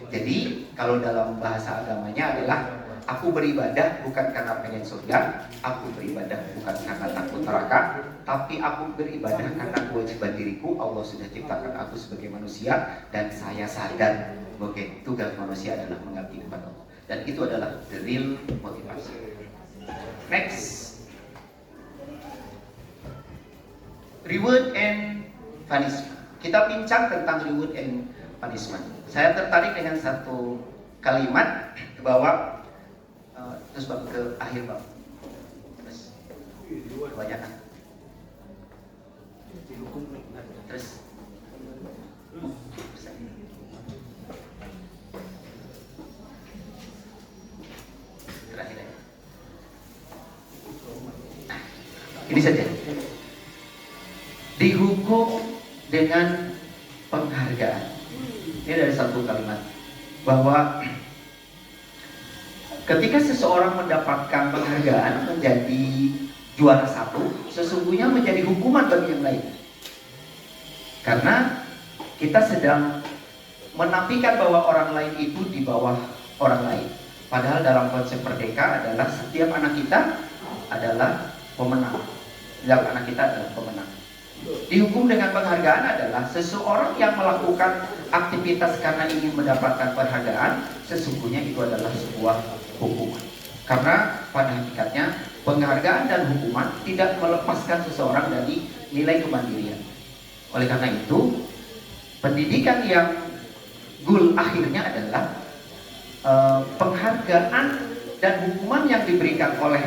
Jadi kalau dalam bahasa agamanya adalah aku beribadah bukan karena pengen surga, aku beribadah bukan karena takut neraka, tapi aku beribadah karena kewajiban diriku. Allah sudah ciptakan aku sebagai manusia dan saya sadar bahwa tugas manusia adalah mengabdi kepada Allah. Dan itu adalah the real motivasi. Next, reward and punishment. Kita bincang tentang reward and punishment. Saya tertarik dengan satu kalimat bahwa terus bab ke akhir bab. Terus kebanyakan. Terus terakhir ya. Nah, ini saja. Dihukum dengan penghargaan. Ini dari satu kalimat bahwa Ketika seseorang mendapatkan penghargaan menjadi juara satu, sesungguhnya menjadi hukuman bagi yang lain. Karena kita sedang menafikan bahwa orang lain itu di bawah orang lain. Padahal dalam konsep merdeka adalah setiap anak kita adalah pemenang. Setiap anak kita adalah pemenang. Dihukum dengan penghargaan adalah seseorang yang melakukan aktivitas karena ingin mendapatkan penghargaan, sesungguhnya itu adalah sebuah hukuman. Karena pada hakikatnya penghargaan dan hukuman tidak melepaskan seseorang dari nilai kemandirian. Oleh karena itu, pendidikan yang goal akhirnya adalah penghargaan dan hukuman yang diberikan oleh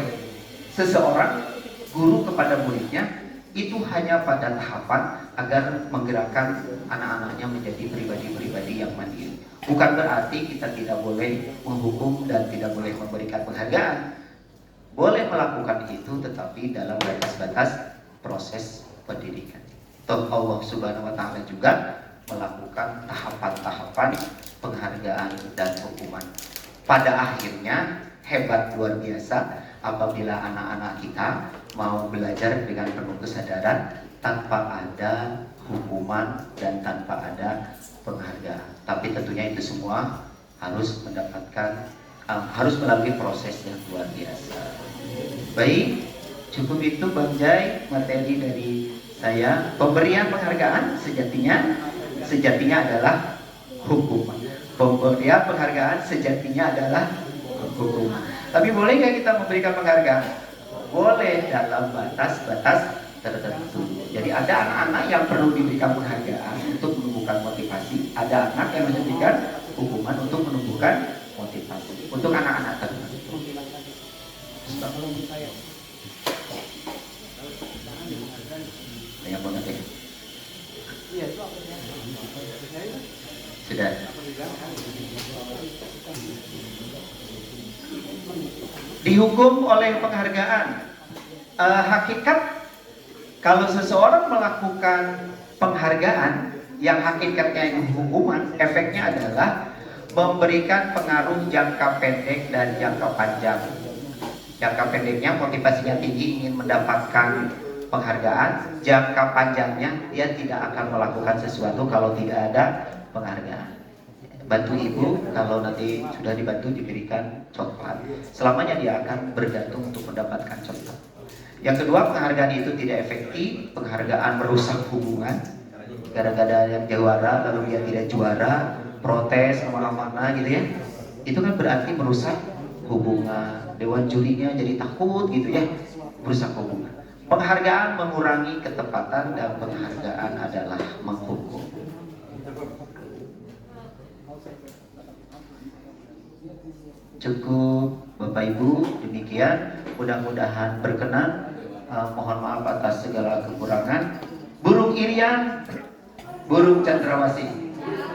seseorang guru kepada muridnya itu hanya pada tahapan agar menggerakkan anak-anaknya menjadi pribadi-pribadi yang mandiri. Bukan berarti kita tidak boleh menghukum dan tidak boleh memberikan penghargaan. Boleh melakukan itu, tetapi dalam batas-batas proses pendidikan. Toh Allah Subhanahu wa Ta'ala juga melakukan tahapan-tahapan penghargaan dan hukuman. Pada akhirnya hebat luar biasa apabila anak-anak kita mau belajar dengan penuh kesadaran tanpa ada hukuman dan tanpa ada penghargaan. Tapi tentunya itu semua harus mendapatkan harus melalui proses yang luar biasa. Baik, cukup itu Bang Jai materi dari saya. Pemberian penghargaan sejatinya adalah hukuman. Pemberian penghargaan sejatinya adalah hukuman. Tapi boleh nggak kita memberikan penghargaan? Boleh dalam batas-batas tertentu. Jadi ada anak-anak yang perlu diberikan penghargaan untuk menumbuhkan motivasi. Ada anak yang diberikan hukuman untuk menumbuhkan motivasi. Untuk anak-anak tertentu. Banyak banget ya. Sudah. Dihukum oleh penghargaan. Hakikat kalau seseorang melakukan penghargaan yang hakikatnya itu hukuman, efeknya adalah memberikan pengaruh jangka pendek dan jangka panjang. Jangka pendeknya motivasinya tinggi ingin mendapatkan penghargaan, jangka panjangnya dia tidak akan melakukan sesuatu kalau tidak ada penghargaan. Bantu ibu, kalau nanti sudah dibantu diberikan coklat, selamanya dia akan bergantung untuk mendapatkan coklat. Yang kedua, penghargaan itu tidak efektif. Penghargaan merusak hubungan. Gara-gara yang juara lalu dia tidak juara, protes kemana-mana gitu ya, itu kan berarti merusak hubungan. Dewan jurinya jadi takut gitu ya, merusak hubungan. Penghargaan mengurangi ketepatan dan penghargaan adalah menghukum. Cukup Bapak Ibu, demikian. Mudah-mudahan berkenan. Mohon maaf atas segala kekurangan. Burung Irian, burung cendrawasih.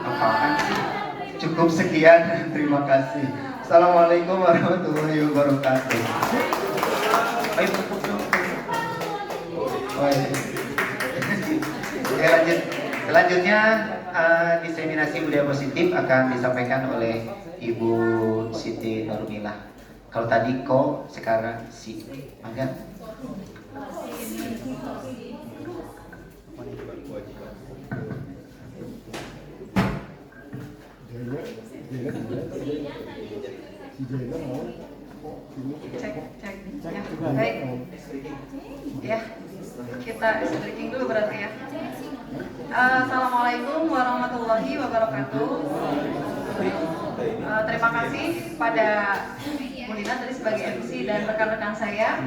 Apaan sih? Cukup sekian. Terima kasih. Assalamualaikum warahmatullahi wabarakatuh. Ayo tepuk dong. Oke, lanjut. Selanjutnya diseminasi budaya positif akan disampaikan oleh Ibu Siti Nurmilah. Kalau tadi kok, sekarang si. Mangga. Cek. Ya, baik. Ya, kita breaking dulu berarti ya. Assalamualaikum warahmatullahi wabarakatuh. Terima kasih pada Mulina tadi sebagai MC dan rekan-rekan saya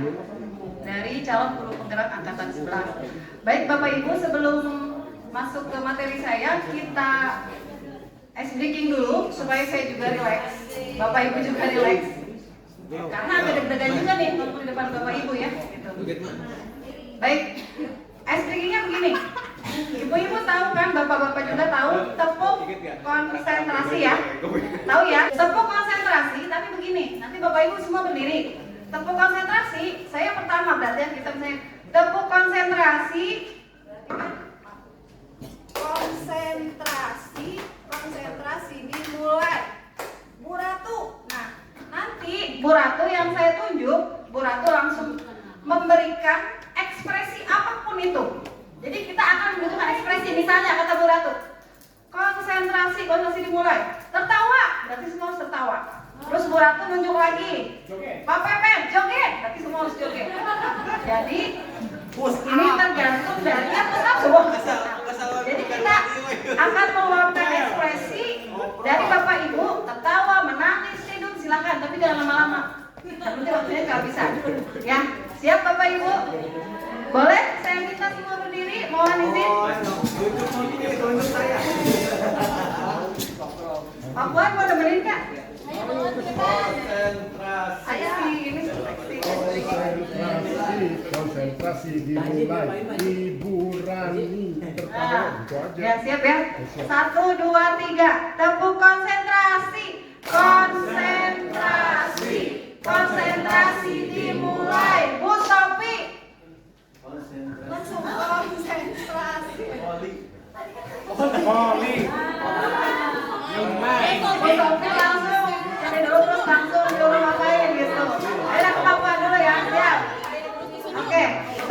dari calon guru penggerak angkatan 11. Baik Bapak Ibu, sebelum masuk ke materi saya, kita ice breaking dulu supaya saya juga relax, Bapak Ibu juga relax. Karena agak deg-degan juga nih ngomong di depan Bapak Ibu ya. Gitu. Baik, ice breakingnya begini. Ibu-ibu tahu kan, bapak-bapak juga tahu tepuk konsentrasi ya. Tahu ya, tepuk konsentrasi, tapi begini, nanti Bapak Ibu semua berdiri. Tepuk konsentrasi, saya pertama berarti ya, kita misalnya tepuk konsentrasi. Konsentrasi dimulai. Bu Ratu. Nah, nanti dimulai. Tertawa, berarti semua harus tertawa. Terus Bu Ratu nunjuk lagi. Pak Pepen, joget, berarti semua harus joget. Jadi ini tergantung dari Jadi kita akan meluapkan ekspresi dari Bapak Ibu, tertawa, menangis, tidur, silakan, tapi jangan lama-lama. Nanti waktunya kehabisan. Ya, siap Bapak Ibu? Boleh? Saya minta semua berdiri. Mohon izin. Pak Puan mau nemenin Kak? Ayo ini konsentrasi dimulai. Ibu Rani tertawa, itu aja. Ya siap ya. 1, 2, 3. Tepuk konsentrasi. Konsentrasi. Konsentrasi dimulai. Bu Sofi. Konsentrasi. Oli. Bu Sofi langsung cari dulu terus langsung dulu ngapain gitu. Ayo ke Pak Puan dulu ya. Siap. Oke. 1,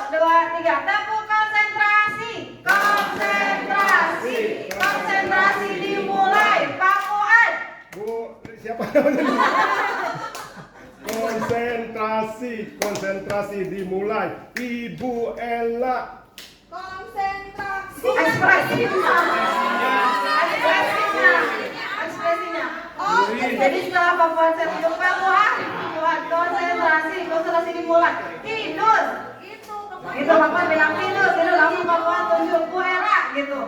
2, 3. Tepuk konsentrasi. Konsentrasi. Konsentrasi dimulai. Pak Puan. Bu, siapa namanya? Konsentrasi dimulai. Ibu Ella. Ekspresinya. Jadi setelah Pak Puan saya tunjuk Pak Puan, konsentrasi dimulai. Tidur. Itu Pak Puan bilang tidur langsung Pak Puan tunjuk Bu Era gitu.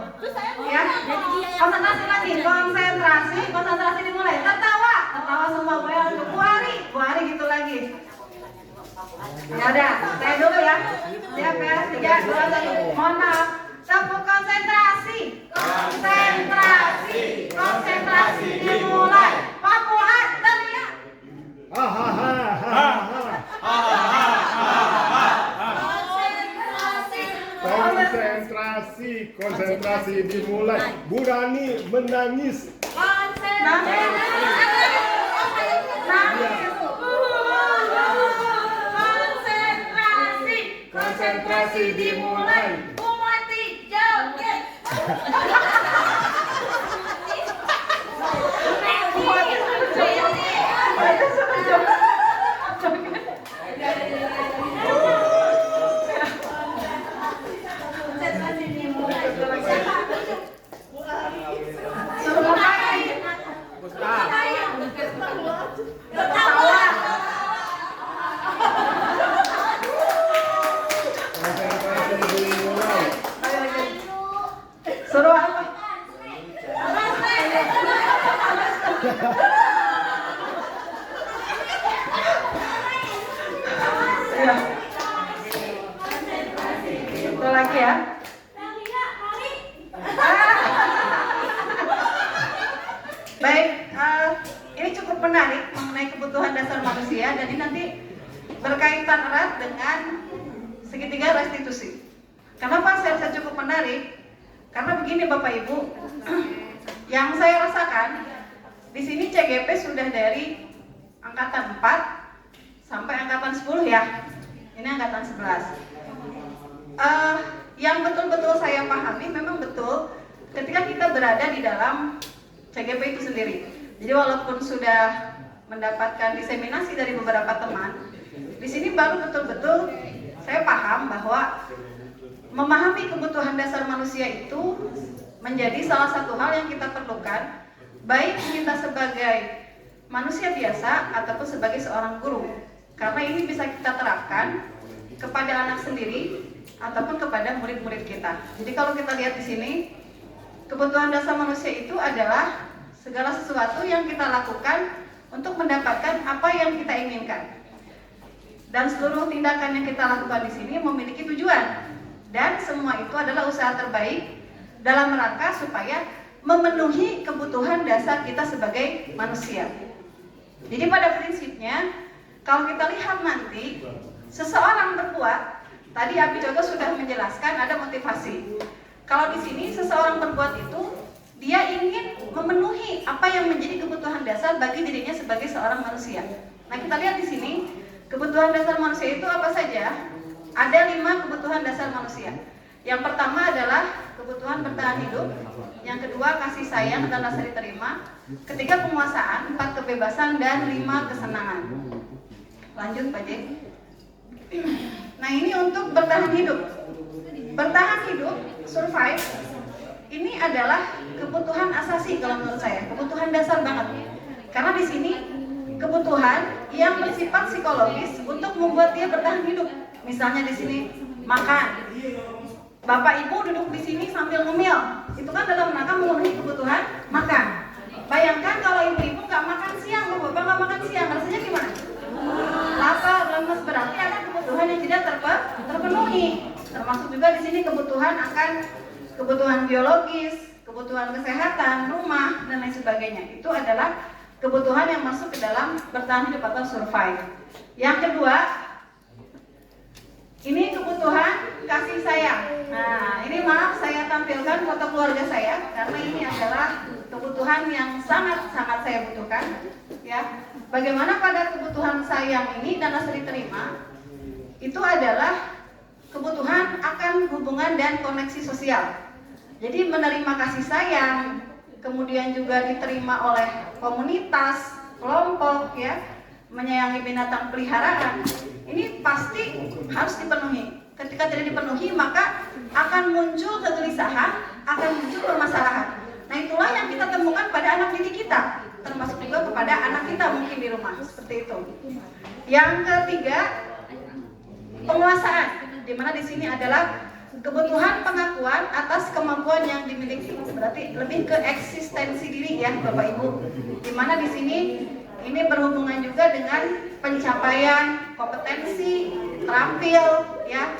Ya. Konsentrasi lagi, konsentrasi dimulai. Tertawa semua Bu Era untuk Bu Ari gitu lagi. Ya udah, saya dulu ya. Siap ya, 3, 2, 1. Mohon maaf. Tepuk konsentrasi. Konsentrasi dimulai. Pak Puan teriak. Konsentrasi dimulai. Bu Rani menangis. Konsentrasi dimulai. Bu Mati joget. Suruh apa? Itu lagi ya. Baik, ini cukup menarik mengenai kebutuhan dasar manusia dan ini nanti berkaitan erat dengan segitiga restitusi. Kenapa saya rasa cukup menarik? Karena begini Bapak Ibu, yang saya rasakan di sini CGP sudah dari angkatan 4 sampai angkatan 10 ya. Ini angkatan 11. Yang betul-betul saya pahami memang betul ketika kita berada di dalam CGP itu sendiri. Jadi walaupun sudah mendapatkan diseminasi dari beberapa teman, di sini baru betul-betul saya paham bahwa memahami kebutuhan dasar manusia itu menjadi salah satu hal yang kita perlukan, baik kita sebagai manusia biasa ataupun sebagai seorang guru. Karena ini bisa kita terapkan kepada anak sendiri ataupun kepada murid-murid kita. Jadi kalau kita lihat di sini, kebutuhan dasar manusia itu adalah segala sesuatu yang kita lakukan untuk mendapatkan apa yang kita inginkan. Dan seluruh tindakan yang kita lakukan di sini memiliki tujuan. Dan semua itu adalah usaha terbaik dalam rangka supaya memenuhi kebutuhan dasar kita sebagai manusia. Jadi pada prinsipnya, kalau kita lihat nanti, seseorang berbuat, tadi Abi Jogo sudah menjelaskan ada motivasi. Kalau di sini seseorang berbuat itu, dia ingin memenuhi apa yang menjadi kebutuhan dasar bagi dirinya sebagai seorang manusia. Nah kita lihat di sini, kebutuhan dasar manusia itu apa saja? Ada 5 kebutuhan dasar manusia. Yang pertama adalah kebutuhan bertahan hidup, yang kedua kasih sayang dan rasa diterima, ketiga penguasaan, 4 kebebasan, dan 5 kesenangan. Lanjut Pak J. Nah ini untuk bertahan hidup. Bertahan hidup, survive, ini adalah kebutuhan asasi kalau menurut saya, kebutuhan dasar banget. Karena di sini kebutuhan yang bersifat psikologis untuk membuat dia bertahan hidup. Misalnya di sini makan. Bapak Ibu duduk di sini sambil ngemil, itu kan dalam rangka memenuhi kebutuhan makan. Bayangkan kalau ibu-ibu nggak makan siang, bapak nggak makan siang, rasanya gimana? Lapar, lemes, berarti ada kebutuhan yang tidak terpenuhi. Termasuk juga di sini kebutuhan akan kebutuhan biologis, kebutuhan kesehatan, rumah, dan lain sebagainya. Itu adalah kebutuhan yang masuk ke dalam bertahan hidup atau survive. Yang kedua, ini kebutuhan kasih sayang. Nah, ini maaf saya tampilkan foto keluarga saya karena ini adalah kebutuhan yang sangat-sangat saya butuhkan. Ya, bagaimana pada kebutuhan sayang ini dan rasa diterima itu adalah kebutuhan akan hubungan dan koneksi sosial. Jadi menerima kasih sayang, kemudian juga diterima oleh komunitas, kelompok, ya, menyayangi binatang peliharaan. Ini pasti harus dipenuhi. Ketika tidak dipenuhi, maka akan muncul kegelisahan, akan muncul permasalahan. Nah itulah yang kita temukan pada anak didik kita, termasuk juga kepada anak kita mungkin di rumah, seperti itu. Yang ketiga, penguasaan, di mana di sini adalah kebutuhan pengakuan atas kemampuan yang dimiliki. Berarti lebih ke eksistensi diri ya Bapak Ibu. Di mana di sini ini berhubungan juga dengan pencapaian kompetensi, terampil, ya,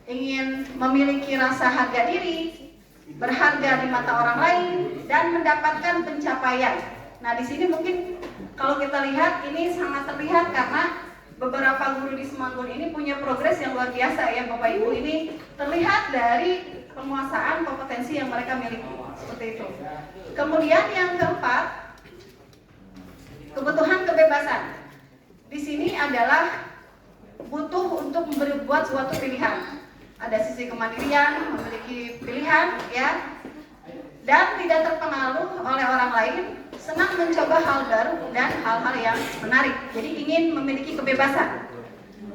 ingin memiliki rasa harga diri, berharga di mata orang lain, dan mendapatkan pencapaian. Nah, di sini mungkin kalau kita lihat ini sangat terlihat karena beberapa guru di Semanggun ini punya progres yang luar biasa ya Bapak Ibu. Ini terlihat dari penguasaan kompetensi yang mereka miliki, seperti itu. Kemudian yang keempat, kebutuhan kebebasan. Di sini adalah butuh untuk berbuat suatu pilihan. Ada sisi kemandirian, memiliki pilihan, ya, dan tidak terpengaruh oleh orang lain, senang mencoba hal baru dan hal-hal yang menarik. Jadi ingin memiliki kebebasan.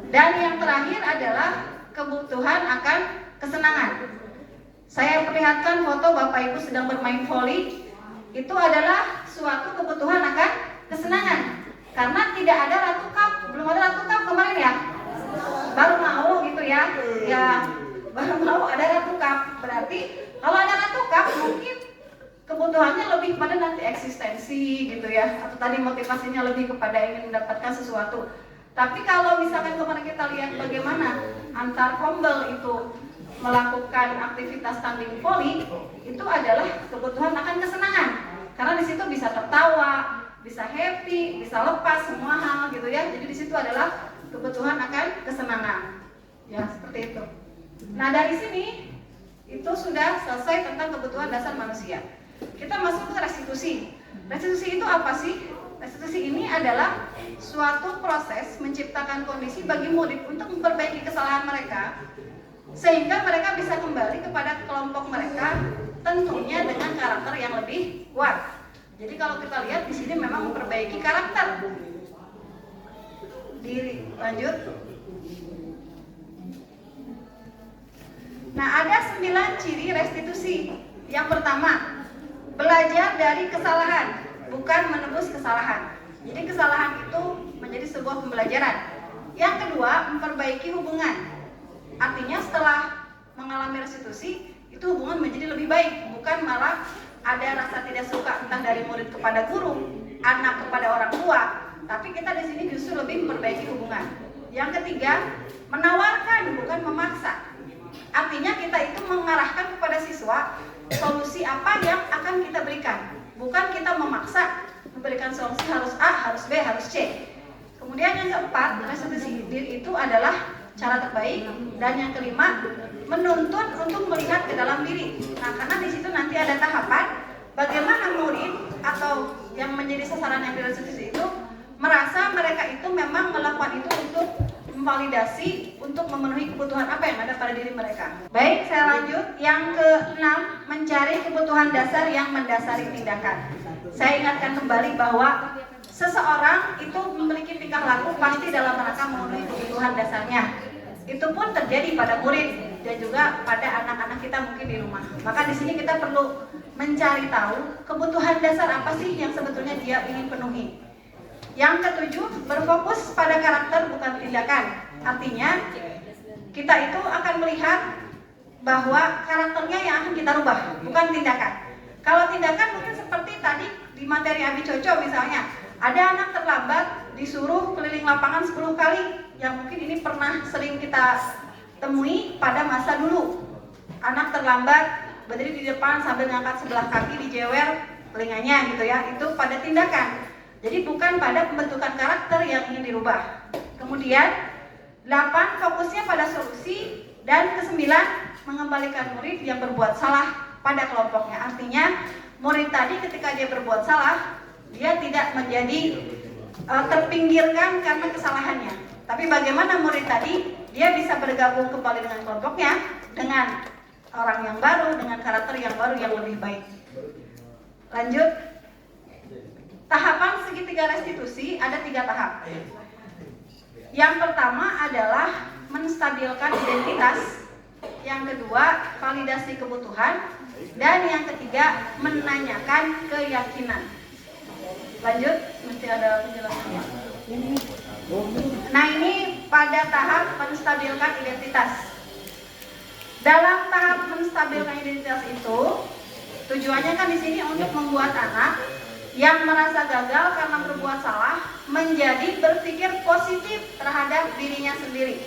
Dan yang terakhir adalah kebutuhan akan kesenangan. Saya perlihatkan foto Bapak Ibu sedang bermain voli. Itu adalah suatu kebutuhan akan kesenangan. Karena tidak ada Ratu Cup, belum ada Ratu Cup kemarin ya. Baru mau gitu ya. Ya, baru mau ada Ratu Cup. Berarti kalau ada Ratu Cup mungkin kebutuhannya lebih pada nanti eksistensi gitu ya. Atau tadi motivasinya lebih kepada ingin mendapatkan sesuatu. Tapi kalau misalkan kemarin kita lihat bagaimana antar kombel itu melakukan aktivitas tanding voli, itu adalah kebutuhan akan kesenangan. Karena di situ bisa tertawa, bisa happy, bisa lepas semua hal gitu ya. Jadi di situ adalah kebutuhan akan kesenangan. Ya, seperti itu. Nah, dari sini itu sudah selesai tentang kebutuhan dasar manusia. Kita masuk ke restitusi. Restitusi itu apa sih? Restitusi ini adalah suatu proses menciptakan kondisi bagi murid untuk memperbaiki kesalahan mereka sehingga mereka bisa kembali kepada kelompok mereka, tentunya dengan karakter yang lebih kuat. Jadi kalau kita lihat di sini memang memperbaiki karakter. Lanjut. Nah, ada 9 ciri restitusi. Yang pertama, belajar dari kesalahan, bukan menebus kesalahan. Jadi kesalahan itu menjadi sebuah pembelajaran. Yang kedua, memperbaiki hubungan. Artinya setelah mengalami restitusi, itu hubungan menjadi lebih baik, bukan malah ada rasa tidak suka entah dari murid kepada guru, anak kepada orang tua. Tapi kita di sini justru lebih memperbaiki hubungan. Yang ketiga, menawarkan bukan memaksa. Artinya kita itu mengarahkan kepada siswa solusi apa yang akan kita berikan, bukan kita memaksa memberikan solusi harus A, harus B, harus C. Kemudian yang keempat, restitusi diri itu adalah cara terbaik. Dan yang kelima, menuntun untuk melihat ke dalam diri. Nah, karena di situ nanti ada tahapan bagaimana murid atau yang menjadi sasaran yang direstitusi itu merasa mereka itu memang melakukan itu untuk memvalidasi, untuk memenuhi kebutuhan apa yang ada pada diri mereka. Baik, saya lanjut. Yang keenam, mencari kebutuhan dasar yang mendasari tindakan. Saya ingatkan kembali bahwa seseorang itu memiliki tingkah laku pasti dalam rangka memenuhi kebutuhan dasarnya. Itu pun terjadi pada murid dan juga pada anak-anak kita mungkin di rumah. Maka di sini kita perlu mencari tahu kebutuhan dasar apa sih yang sebetulnya dia ingin penuhi. Yang ketujuh, berfokus pada karakter bukan tindakan. Artinya kita itu akan melihat bahwa karakternya yang akan kita rubah, bukan tindakan. Kalau tindakan mungkin seperti tadi di materi Abi Coco misalnya, ada anak terlambat disuruh keliling lapangan 10 kali, yang mungkin ini pernah sering kita temui pada masa dulu. Anak terlambat berdiri di depan sambil ngangkat sebelah kaki dijewer telinganya gitu ya, itu pada tindakan. Jadi bukan pada pembentukan karakter yang ingin dirubah. Kemudian 8, fokusnya pada solusi. Dan ke-9, mengembalikan murid yang berbuat salah pada kelompoknya. Artinya murid tadi ketika dia berbuat salah, dia tidak menjadi terpinggirkan karena kesalahannya. Tapi bagaimana murid tadi, dia bisa bergabung kembali dengan kelompoknya, dengan orang yang baru, dengan karakter yang baru yang lebih baik. Lanjut. Tahapan segitiga restitusi ada 3 tahap. Yang pertama adalah menstabilkan identitas, yang kedua validasi kebutuhan, dan yang ketiga menanyakan keyakinan. Lanjut, mesti ada penjelasannya. Nah, ini pada tahap menstabilkan identitas. Dalam tahap menstabilkan identitas itu, tujuannya kan di sini untuk membuat anak yang merasa gagal karena berbuat salah menjadi berpikir positif terhadap dirinya sendiri.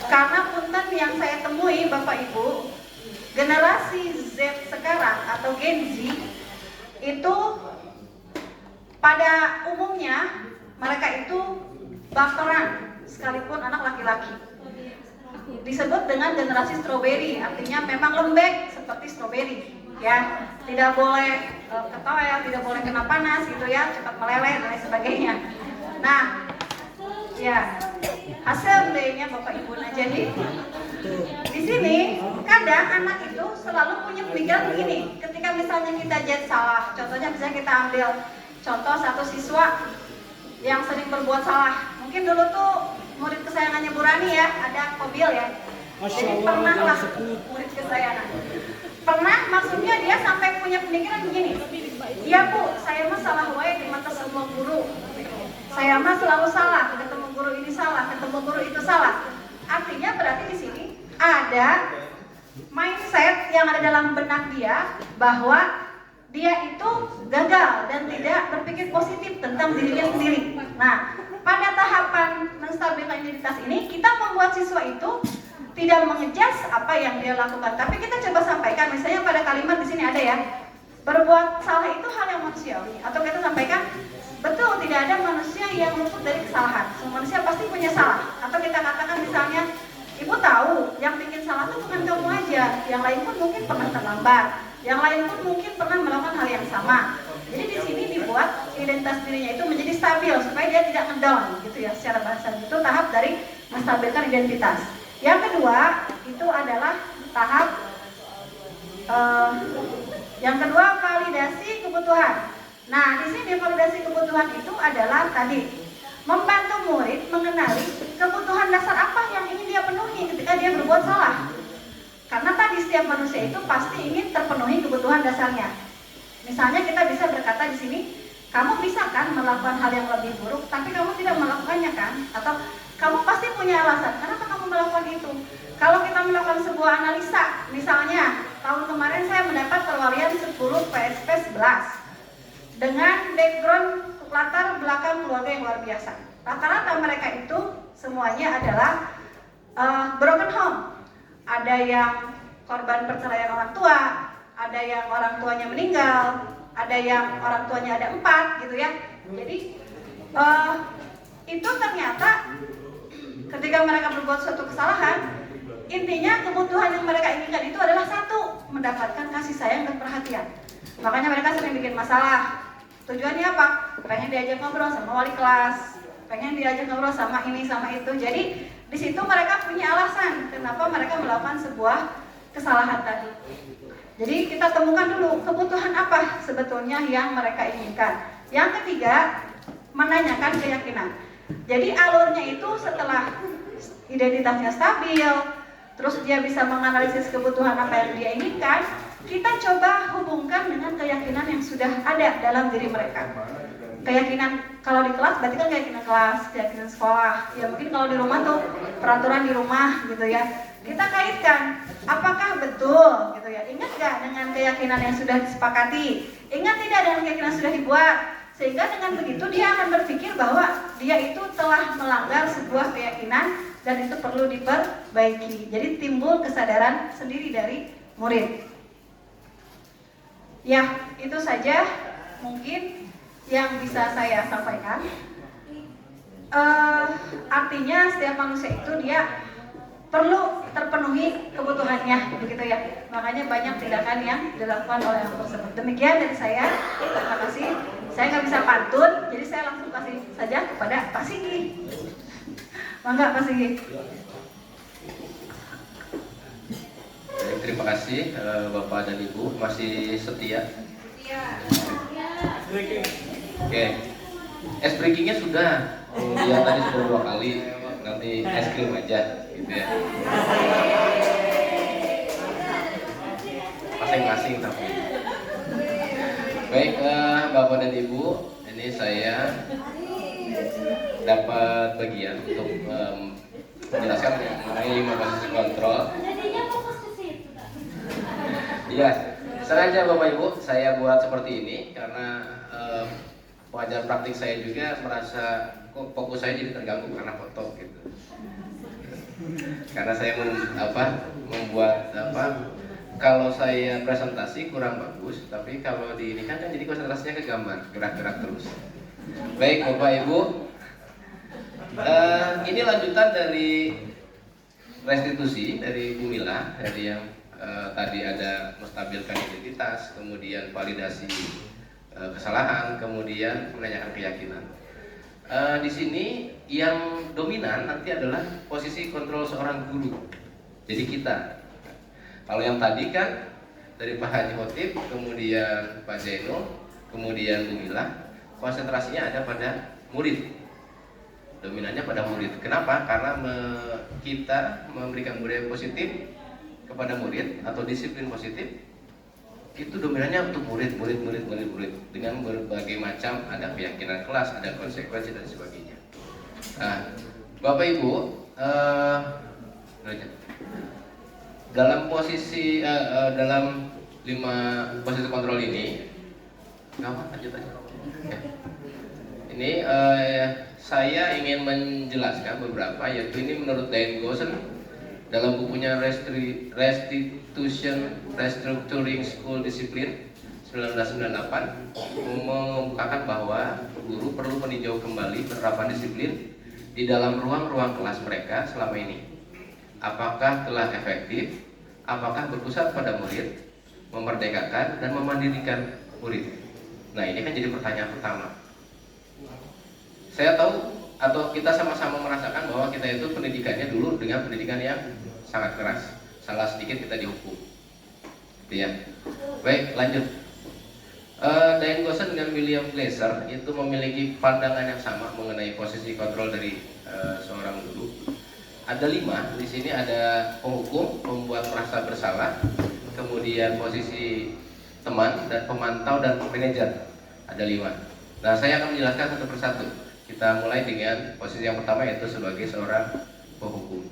Karena punten yang saya temui Bapak Ibu, generasi Z sekarang atau Gen Z itu pada umumnya mereka itu baperan, sekalipun anak laki-laki. Disebut dengan generasi stroberi, artinya memang lembek seperti stroberi. Ya, tidak boleh ketoel, tidak boleh kena panas gitu ya, cepat meleleh dan lain sebagainya. Nah, ya hasil playnya Bapak Ibu. Nah, jadi di sini kadang anak itu selalu punya pemikiran begini. Ketika misalnya kita jadi salah, contohnya misalnya kita ambil contoh satu siswa yang sering berbuat salah. Mungkin dulu tuh murid kesayangannya Bu Rani ya, ada Kobil ya. Jadi pernah lah murid kesayangan. Pernah, maksudnya dia sampai punya pemikiran begini. Iya Bu, saya mah salah wae di mata semua guru. Saya mah selalu salah, ketemu guru ini salah, ketemu guru itu salah. Artinya berarti di sini ada mindset yang ada dalam benak dia bahwa dia itu gagal dan tidak berpikir positif tentang dirinya sendiri. Nah, pada tahapan menstabilkan identitas ini, kita membuat siswa itu tidak mengejas apa yang dia lakukan, tapi kita coba sampaikan, misalnya pada kalimat di sini ada ya, berbuat salah itu hal yang manusiawi, atau kita sampaikan betul tidak ada manusia yang luput dari kesalahan, semua manusia pasti punya salah, atau kita katakan misalnya, ibu tahu yang bikin salah itu bukan kamu aja, yang lain pun mungkin pernah terlambat, yang lain pun mungkin pernah melakukan hal yang sama. Jadi di sini dibuat identitas dirinya itu menjadi stabil supaya dia tidak ngedown gitu ya, secara bahasa itu tahap dari menstabilkan identitas. Yang kedua itu adalah tahap yang kedua validasi kebutuhan. Nah, di sini validasi kebutuhan itu adalah tadi membantu murid mengenali kebutuhan dasar apa yang ingin dia penuhi ketika dia berbuat salah. Karena tadi setiap manusia itu pasti ingin terpenuhi kebutuhan dasarnya. Misalnya kita bisa berkata di sini, kamu bisa kan melakukan hal yang lebih buruk, tapi kamu tidak melakukannya kan? Atau kamu pasti punya alasan, kenapa kamu melakukan itu? Kalau kita melakukan sebuah analisa, misalnya tahun kemarin saya mendapat perwalian 10 PSP 11 dengan background latar belakang keluarga yang luar biasa. Rata-rata mereka itu semuanya adalah broken home. Ada yang korban perceraian orang tua, ada yang orang tuanya meninggal, ada yang orang tuanya ada 4 gitu ya. Jadi itu ternyata ketika mereka berbuat suatu kesalahan, intinya kebutuhan yang mereka inginkan itu adalah satu, mendapatkan kasih sayang dan perhatian. Makanya mereka sering bikin masalah. Tujuannya apa? Pengen diajak ngobrol sama wali kelas, pengen diajak ngobrol sama ini sama itu. Jadi Di situ mereka punya alasan kenapa mereka melakukan sebuah kesalahan tadi. Jadi kita temukan dulu kebutuhan apa sebetulnya yang mereka inginkan. Yang ketiga, menanyakan keyakinan. Jadi alurnya itu setelah identitasnya stabil, terus dia bisa menganalisis kebutuhan apa yang dia inginkan, kita coba hubungkan dengan keyakinan yang sudah ada dalam diri mereka. Keyakinan kalau di kelas berarti kan keyakinan kelas, keyakinan sekolah. Ya mungkin kalau di rumah tuh peraturan di rumah gitu ya. Kita kaitkan, apakah betul gitu ya? Ingat gak dengan keyakinan yang sudah disepakati? Ingat tidak dengan keyakinan yang sudah dibuat? Sehingga dengan begitu dia akan berpikir bahwa dia itu telah melanggar sebuah keyakinan dan itu perlu diperbaiki. Jadi timbul kesadaran sendiri dari murid. Ya, itu saja mungkin yang bisa saya sampaikan. Artinya setiap manusia itu dia perlu terpenuhi kebutuhannya, begitu ya. Makanya banyak tindakan yang dilakukan oleh orang tersebut. Demikian dari saya. Terima kasih. Saya nggak bisa pantun, jadi saya langsung kasih saja kepada Pak Sigi. Mangga Pak Sigi. Baik, terima kasih Bapak dan Ibu masih setia. Oke, es breakingnya sudah. Dia tadi sudah 2 kali. Nanti es krim aja, gitu ya. Masing-masing tapi. Baik, Bapak dan Ibu, ini saya dapat bagian untuk menjelaskan mengenai 5 posisi kontrol. Iya, sengaja Bapak Ibu saya buat seperti ini karena pengajar praktik saya juga merasa kok fokus saya jadi terganggu karena foto gitu. Karena saya membuat kalau saya presentasi kurang bagus, tapi kalau di ini kan jadi konsentrasinya ke gambar, gerak-gerak terus. Baik Bapak Ibu, ini lanjutan dari restitusi dari Bu Mila, dari yang tadi ada menstabilkan identitas, kemudian validasi kesalahan, kemudian menanyakan keyakinan. Di sini yang dominan nanti adalah posisi kontrol seorang guru. Jadi kita. Kalau yang tadi kan dari Pak Haji Khotib, kemudian Pak Zainul, kemudian Bu Mila, konsentrasinya ada pada murid. Dominannya pada murid. Kenapa? Karena kita memberikan budaya positif kepada murid atau disiplin positif itu dominannya untuk murid dengan berbagai macam, ada keyakinan kelas, ada konsekuensi dan sebagainya. Nah, Bapak Ibu, dalam posisi dalam 5 posisi kontrol ini, lanjut aja. Ya. Ini saya ingin menjelaskan beberapa, yaitu ini menurut Diane Gosen dalam bukunya Restructuring School Discipline 1998 mengemukakan bahwa guru perlu meninjau kembali penerapan disiplin di dalam ruang-ruang kelas mereka selama ini. Apakah telah efektif? Apakah berpusat pada murid, memerdekakan dan memandirikan murid? Nah, ini kan jadi pertanyaan pertama. Saya tahu atau kita sama-sama merasakan bahwa kita itu pendidikannya dulu dengan pendidikan yang sangat keras. Salah sedikit kita dihukum. Gitu ya. Baik, lanjut. Diane Gosen dan William Glaser itu memiliki pandangan yang sama mengenai posisi kontrol dari seorang guru. Ada 5. Di sini ada penghukum, pembuat merasa bersalah, kemudian posisi teman dan pemantau dan manajer. Ada 5. Nah, saya akan menjelaskan satu persatu. Kita mulai dengan posisi yang pertama, yaitu sebagai seorang penghukum.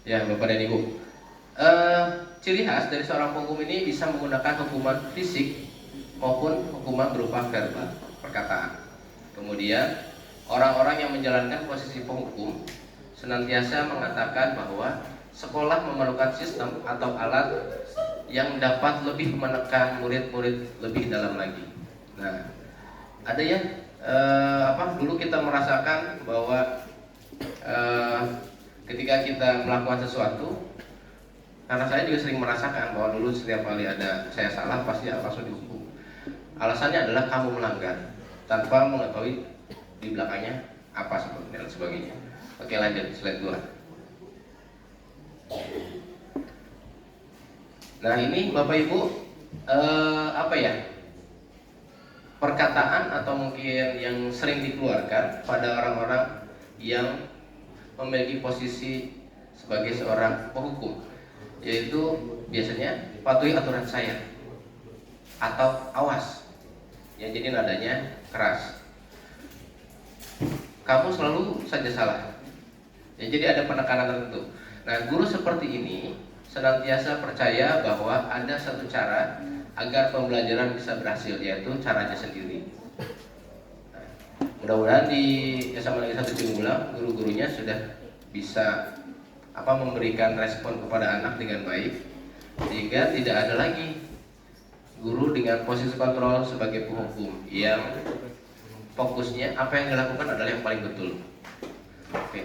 Ya, Bapak dan Ibu, ciri khas dari seorang penghukum ini bisa menggunakan hukuman fisik maupun hukuman berupa verbal, perkataan. Kemudian orang-orang yang menjalankan posisi penghukum senantiasa mengatakan bahwa sekolah memerlukan sistem atau alat yang dapat lebih menekan murid-murid lebih dalam lagi. Nah, ada ya, dulu kita merasakan bahwa ketika kita melakukan sesuatu, karena saya juga sering merasakan bahwa dulu setiap kali ada saya salah pasti langsung dihukum. Alasannya adalah kamu melanggar tanpa mengetahui di belakangnya apa sebetulnya dan sebagainya. Oke, lanjut slide 2. Nah, ini Bapak Ibu apa ya? Perkataan atau mungkin yang sering dikeluarkan pada orang-orang yang memiliki posisi sebagai seorang penghukum, yaitu biasanya patuhi aturan saya atau awas, ya, jadi nadanya keras. Kamu selalu saja salah, ya, jadi ada penekanan tertentu. Nah, guru seperti ini senantiasa percaya bahwa ada satu cara agar pembelajaran bisa berhasil, yaitu caranya sendiri. Nah, mudah-mudahan di SMA Negeri 1 Cibulang guru-gurunya sudah bisa memberikan respon kepada anak dengan baik, sehingga tidak ada lagi guru dengan posisi kontrol sebagai penghukum yang fokusnya apa yang dilakukan adalah yang paling betul. Oke,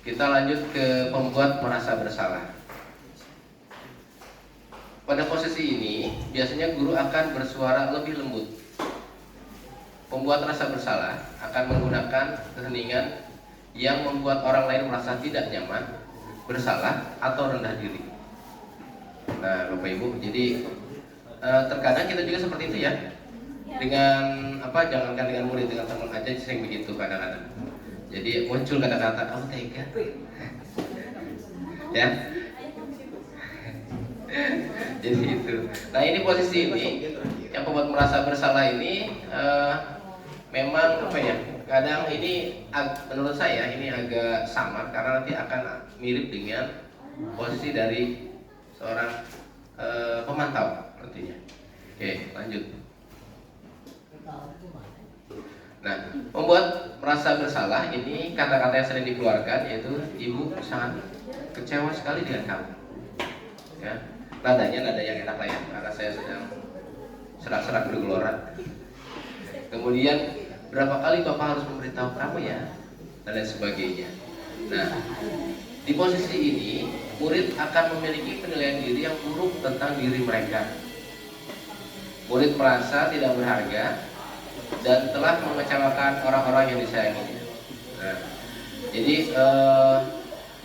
kita lanjut ke pembuat merasa bersalah. Pada posisi ini biasanya guru akan bersuara lebih lembut. Pembuat rasa bersalah akan menggunakan keheningan yang membuat orang lain merasa tidak nyaman, bersalah, atau rendah diri. Nah, Bapak Ibu, jadi terkadang kita juga seperti itu ya. Dengan jangankan dengan murid, dengan teman aja sering begitu kadang-kadang. Jadi muncul kata-kata kamu tega, ya. Jadi itu. Nah, ini posisi ini yang pembuat merasa bersalah ini memang kadang ini menurut saya ini agak samar karena nanti akan mirip dengan posisi dari seorang pemantau nantinya. Oke, lanjut. Nah, membuat merasa bersalah ini kata-kata yang sering dikeluarkan yaitu ibu sangat kecewa sekali dengan kamu. Ya, nadanya nada yang enak lah ya, karena saya sedang serak-serak bergelora. Kemudian berapa kali Bapak harus memberitahu kamu ya, dan lain sebagainya. Nah, di posisi ini murid akan memiliki penilaian diri yang buruk tentang diri mereka. Murid merasa tidak berharga dan telah mengecewakan orang-orang yang disayanginya. Nah, jadi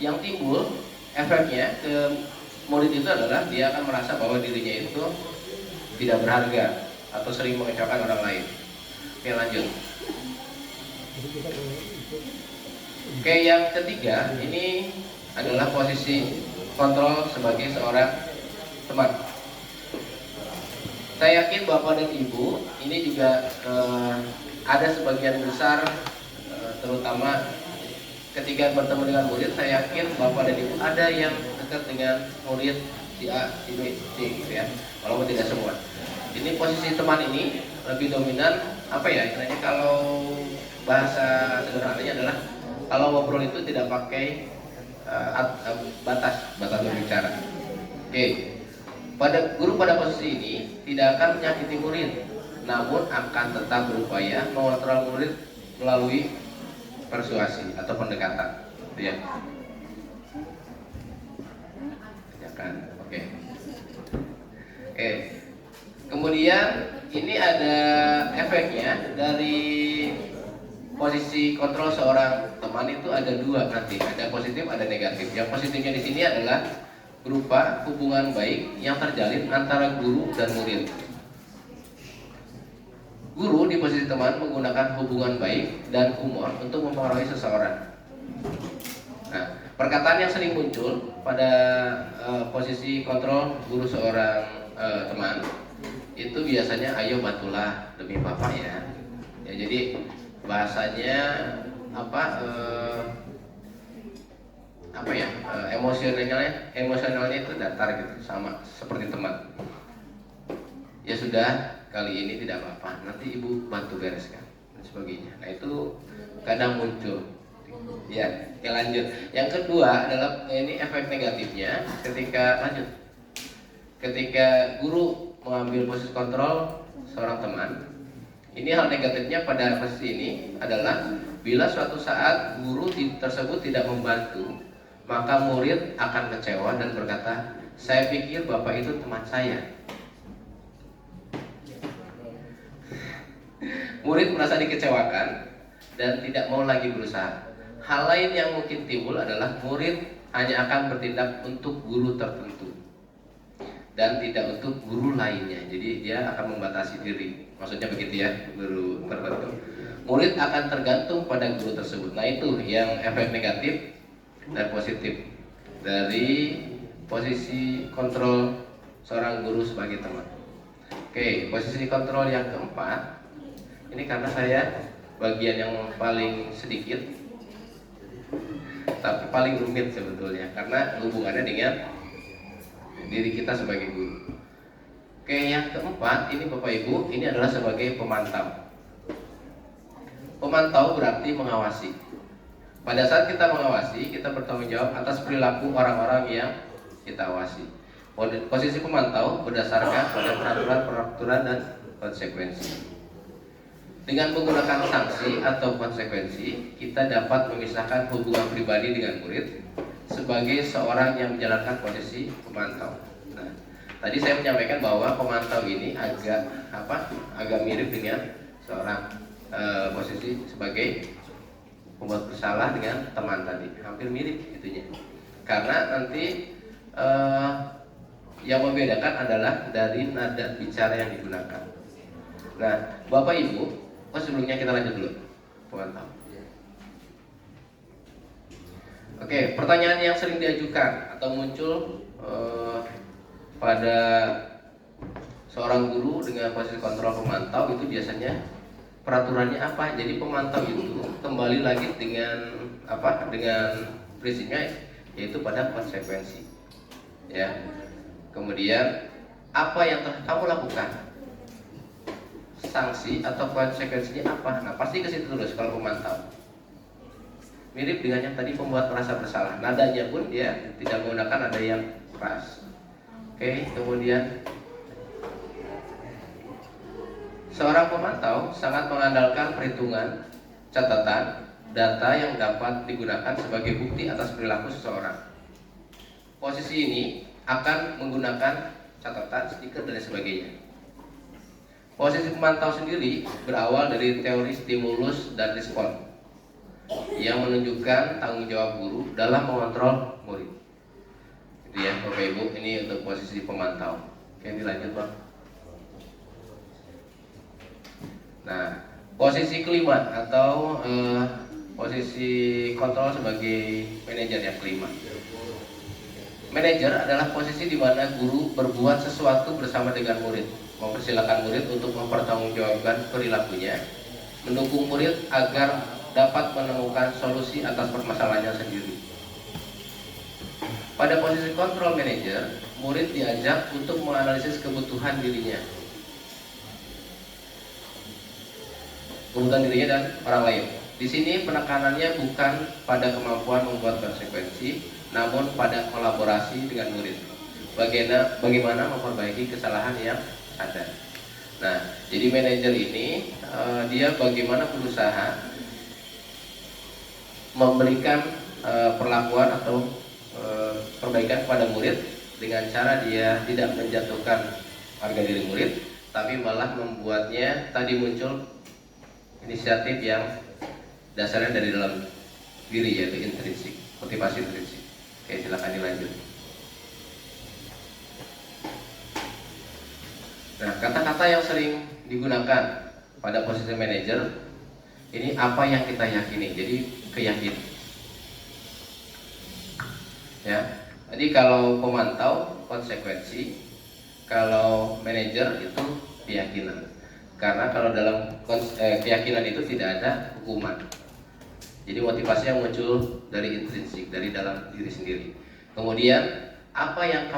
yang timbul efeknya ke murid itu adalah dia akan merasa bahwa dirinya itu tidak berharga atau sering mengecewakan orang lain. Oke, lanjut. Oke, yang ketiga ini adalah posisi kontrol sebagai seorang teman. Saya yakin Bapak dan Ibu ini juga ada sebagian besar terutama ketika bertemu dengan murid, saya yakin Bapak dan Ibu ada yang dekat dengan murid si A, si B, C gitu ya, walaupun tidak semua. Ini posisi teman ini lebih dominan istilahnya kalau bahasa sederhananya adalah kalau ngobrol itu tidak pakai batas berbicara. Oke. Guru pada posisi ini tidak akan menyakiti murid, namun akan tetap berupaya mengontrol murid melalui persuasi atau pendekatan. Ya. Oke. Kemudian ini ada efeknya dari posisi kontrol seorang teman itu ada dua nanti, ada positif, ada negatif. Yang positifnya di sini adalah berupa hubungan baik yang terjalin antara guru dan murid. Guru di posisi teman menggunakan hubungan baik dan humor untuk mempengaruhi seseorang. Nah, perkataan yang sering muncul pada posisi kontrol guru seorang teman itu biasanya ayo bantulah demi bapak ya. Ya, jadi bahasanya emosionalnya itu datar gitu, sama seperti teman. Ya sudah, kali ini tidak apa-apa, nanti ibu bantu bereskan dan sebagainya. Nah, itu kadang muncul. Ya, oke, lanjut. Yang kedua adalah ini efek negatifnya ketika guru mengambil posisi kontrol seorang teman. Ini hal negatifnya pada posisi ini adalah bila suatu saat guru tersebut tidak membantu, maka murid akan kecewa dan berkata, saya pikir bapak itu teman saya. Murid merasa dikecewakan dan tidak mau lagi berusaha. Hal lain yang mungkin timbul adalah murid hanya akan bertindak untuk guru tertentu dan tidak untuk guru lainnya. Jadi dia akan membatasi diri. Maksudnya begitu ya, guru tertentu. Murid akan tergantung pada guru tersebut. Nah, itu yang efek negatif dan positif dari posisi kontrol seorang guru sebagai teman. Oke, posisi kontrol yang keempat. Ini karena saya bagian yang paling sedikit tapi paling rumit sebetulnya, karena hubungannya dengan diri kita sebagai guru. Oke, yang keempat ini Bapak Ibu, ini adalah sebagai pemantau. Pemantau berarti mengawasi. Pada saat kita mengawasi, kita bertanggung jawab atas perilaku orang-orang yang kita awasi. Posisi pemantau berdasarkan pada peraturan-peraturan dan konsekuensi. Dengan menggunakan sanksi atau konsekuensi, kita dapat memisahkan hubungan pribadi dengan murid sebagai seorang yang menjalankan posisi pemantau. Nah, tadi saya menyampaikan bahwa pemantau ini agak mirip dengan seorang posisi sebagai pembuat bersalah dengan teman tadi, hampir mirip itunya. Karena nanti yang membedakan adalah dari nada bicara yang digunakan. Nah, Bapak Ibu, sebelumnya kita lanjut dulu pemantau. Oke, pertanyaan yang sering diajukan atau muncul pada seorang guru dengan posisi kontrol pemantau itu biasanya peraturannya apa? Jadi pemantau itu kembali lagi dengan dengan prinsipnya, yaitu pada konsekuensi. Ya. Kemudian apa yang telah kamu lakukan? Sanksi atau konsekuensinya apa? Nah, pasti ke situ terus kalau pemantau. Mirip dengan yang tadi pembuat merasa bersalah. Nadanya pun dia tidak menggunakan nada yang keras. Oke, kemudian seorang pemantau sangat mengandalkan perhitungan, catatan, data yang dapat digunakan sebagai bukti atas perilaku seseorang. Posisi ini akan menggunakan catatan, stiker, dan sebagainya. Posisi pemantau sendiri berawal dari teori stimulus dan respon yang menunjukkan tanggung jawab guru dalam mengontrol murid. Itu ya Bapak Ibu, ini untuk posisi pemantau. Oke, dilanjut Bang. Nah, posisi kelima atau posisi kontrol sebagai manajer yang kelima. Manajer adalah posisi di mana guru berbuat sesuatu bersama dengan murid, mempersilahkan murid untuk mempertanggungjawabkan perilakunya, mendukung murid agar dapat menemukan solusi atas permasalahannya sendiri. Pada posisi kontrol manajer, murid diajak untuk menganalisis kebutuhan dirinya, dan orang lain. Di sini penekanannya bukan pada kemampuan membuat konsekuensi, namun pada kolaborasi dengan murid. Bagaimana memperbaiki kesalahan yang ada. Nah, jadi manajer ini dia bagaimana berusaha memberikan perlakuan atau perbaikan kepada murid dengan cara dia tidak menjatuhkan harga diri murid, tapi malah membuatnya tadi muncul inisiatif yang dasarnya dari dalam diri, yaitu intrinsik, motivasi intrinsik. Oke, silakan dilanjut. Nah, kata-kata yang sering digunakan pada posisi manajer ini apa yang kita yakini, jadi keyakinan. Ya, jadi kalau pemantau konsekuensi, kalau manajer itu keyakinan. Karena kalau dalam keyakinan itu tidak ada hukuman. Jadi motivasi yang muncul dari intrinsik, dari dalam diri sendiri. Kemudian apa yang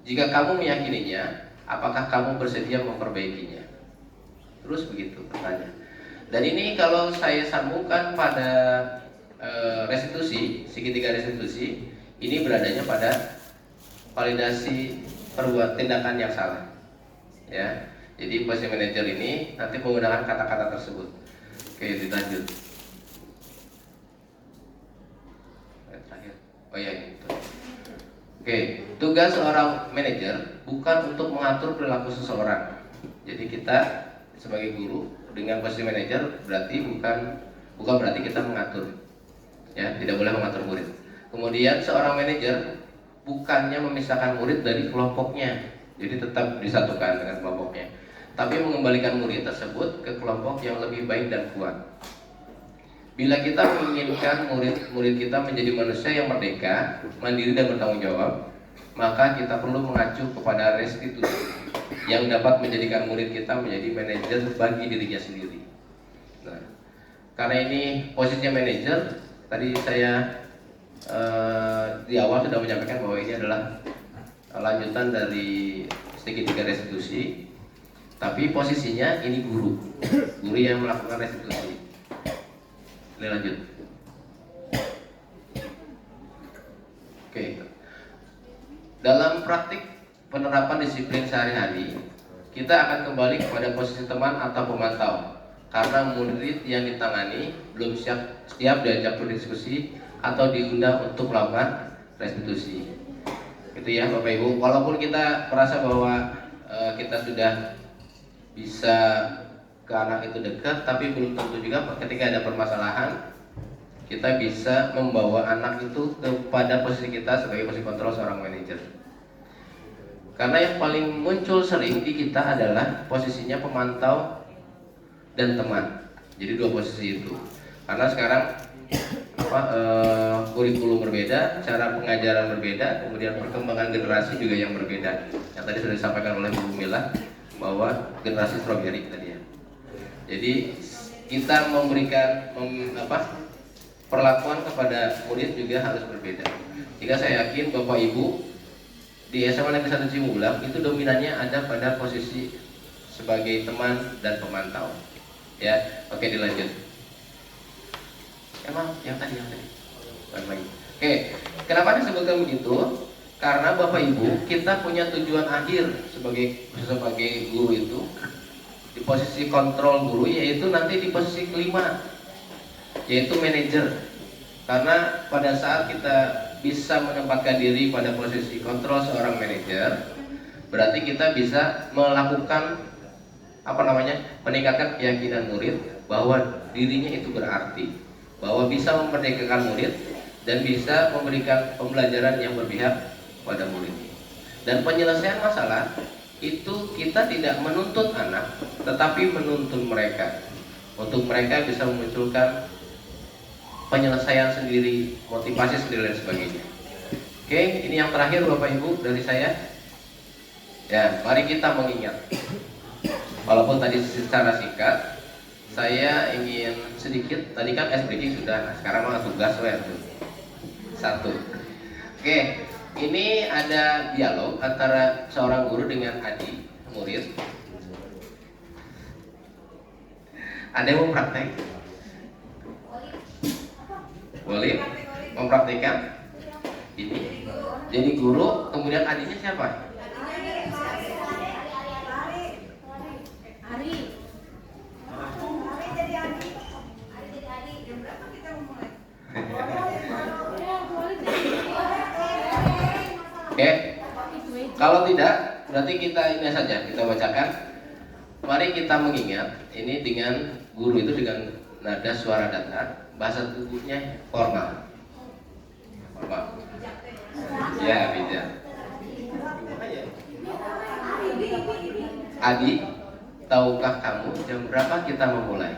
jika kamu meyakininya, apakah kamu bersedia memperbaikinya? Terus begitu pertanyaan. Dan ini kalau saya sambungkan pada restitusi, segitiga restitusi, ini beradanya pada validasi perbuatan tindakan yang salah. Ya, jadi posisi manajer ini nanti menggunakan kata-kata tersebut. Oke, dilanjut. Terakhir. Oh ya, ini. Oke, tugas seorang manajer bukan untuk mengatur perilaku seseorang. Jadi kita sebagai guru dengan posisi manajer berarti bukan bukan berarti kita mengatur, ya, tidak boleh mengatur murid. Kemudian seorang manajer bukannya memisahkan murid dari kelompoknya, jadi tetap disatukan dengan kelompoknya, tapi mengembalikan murid tersebut ke kelompok yang lebih baik dan kuat. Bila kita menginginkan murid-murid kita menjadi manusia yang merdeka, mandiri dan bertanggung jawab, maka kita perlu mengacu kepada restitusi yang dapat menjadikan murid kita menjadi manajer bagi dirinya sendiri. Nah, karena ini posisinya manajer, tadi saya di awal sudah menyampaikan bahwa ini adalah lanjutan dari segitiga restitusi, tapi posisinya ini guru yang melakukan restitusi. Ini lanjut. Oke. Dalam praktik penerapan disiplin sehari-hari, kita akan kembali kepada posisi teman atau pemantau, karena murid yang ditangani belum siap diajak berdiskusi atau diundang untuk melakukan restitusi. Itu ya Bapak Ibu. Walaupun kita merasa bahwa kita sudah bisa ke anak itu dekat, tapi belum tentu juga ketika ada permasalahan kita bisa membawa anak itu kepada posisi kita sebagai posisi kontrol seorang manajer. Karena yang paling muncul sering di kita adalah posisinya pemantau dan teman. Jadi dua posisi itu. Karena sekarang kurikulum berbeda, cara pengajaran berbeda, kemudian perkembangan generasi juga yang berbeda. Yang tadi sudah disampaikan oleh Bu Mila bahwa generasi strawberry tadi ya. Jadi kita memberikan perlakuan kepada murid juga harus berbeda. Jika saya yakin Bapak Ibu di SMA Negeri 1 Cimulang itu dominannya ada pada posisi sebagai teman dan pemantau. Ya, oke dilanjut. Emang yang tadi. Oke, kenapa disebutkan begitu? Karena Bapak Ibu kita punya tujuan akhir sebagai guru itu di posisi kontrol guru, yaitu nanti di posisi kelima, yaitu manajer. Karena pada saat kita bisa menempatkan diri pada posisi kontrol seorang manajer, berarti kita bisa melakukan meningkatkan keyakinan murid bahwa dirinya itu berarti, bahwa bisa memerdekakan murid dan bisa memberikan pembelajaran yang berpihak pada murid. Dan penyelesaian masalah itu kita tidak menuntut anak, tetapi menuntun mereka untuk mereka bisa memunculkan penyelesaian sendiri, motivasi sendiri dan sebagainya. Oke, ini yang terakhir Bapak Ibu dari saya. Ya, mari kita mengingat. Walaupun tadi secara singkat, saya ingin sedikit. Tadi kan briefing sudah, sekarang mau tugas satu. Oke, ini ada dialog antara seorang guru dengan adik murid. Ada yang mau praktek? Boleh mempraktikkan ini. Jadi guru, kemudian adiknya siapa? Oke, kalau tidak berarti kita ini saja kita bacakan. Mari kita mengingat ini dengan guru itu dengan nada suara datar, bahasa tubuhnya formal. Ya, bijak. Adi, tahukah kamu jam berapa kita memulai?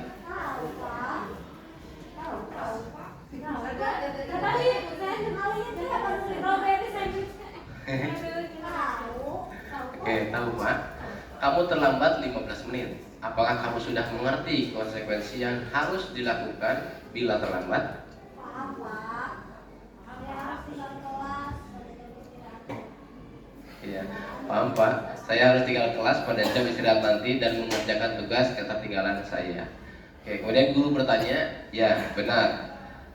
Oke, tahu Pak. Kamu terlambat 15 menit. Apakah kamu sudah mengerti konsekuensi yang harus dilakukan bila terlambat? Iya, paham Pak. Saya harus tinggal kelas pada jam istirahat nanti dan mengerjakan tugas ketertinggalan saya. Oke, kemudian guru bertanya, ya benar.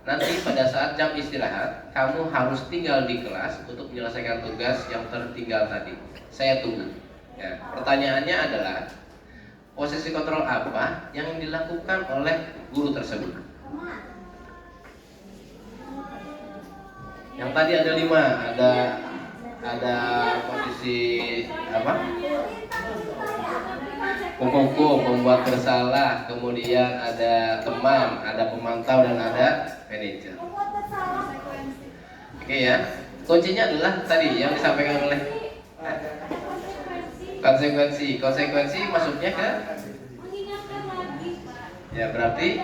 Nanti pada saat jam istirahat, kamu harus tinggal di kelas untuk menyelesaikan tugas yang tertinggal tadi. Saya tunggu. Ya, pertanyaannya adalah posisi kontrol apa yang dilakukan oleh guru tersebut? Yang tadi ada 5, ada posisi apa? penghukum, pembuat bersalah, kemudian ada teman, ada pemantau, dan ada manajer. Oke ya, kuncinya adalah tadi yang disampaikan oleh konsekuensi. Konsekuensi masuknya ke ya berarti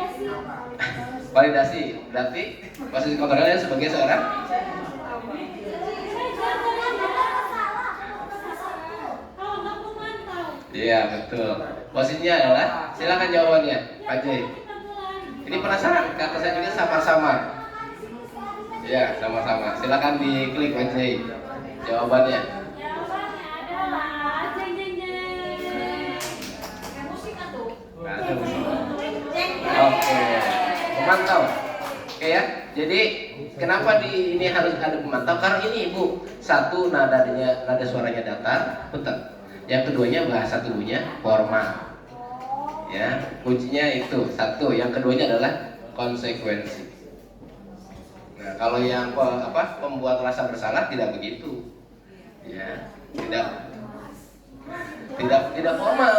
validasi, berarti posisi kontrolnya sebagai seorang iya betul. Posisinya adalah silakan jawabannya, Pak J. Ini penasaran, kata saya juga sama-sama. Ya sama-sama. Silakan diklik Pak J. Jawabannya. Oke, pemantau. Oke ya. Jadi kenapa di ini harus ada pemantau? Karena ini Ibu, satu nada suaranya datar, betul. Yang keduanya bahasa tubuhnya formal. Ya, kuncinya itu satu. Yang keduanya adalah konsekuensi. Nah, kalau yang pembuat rasa bersalah tidak begitu. Ya, tidak formal.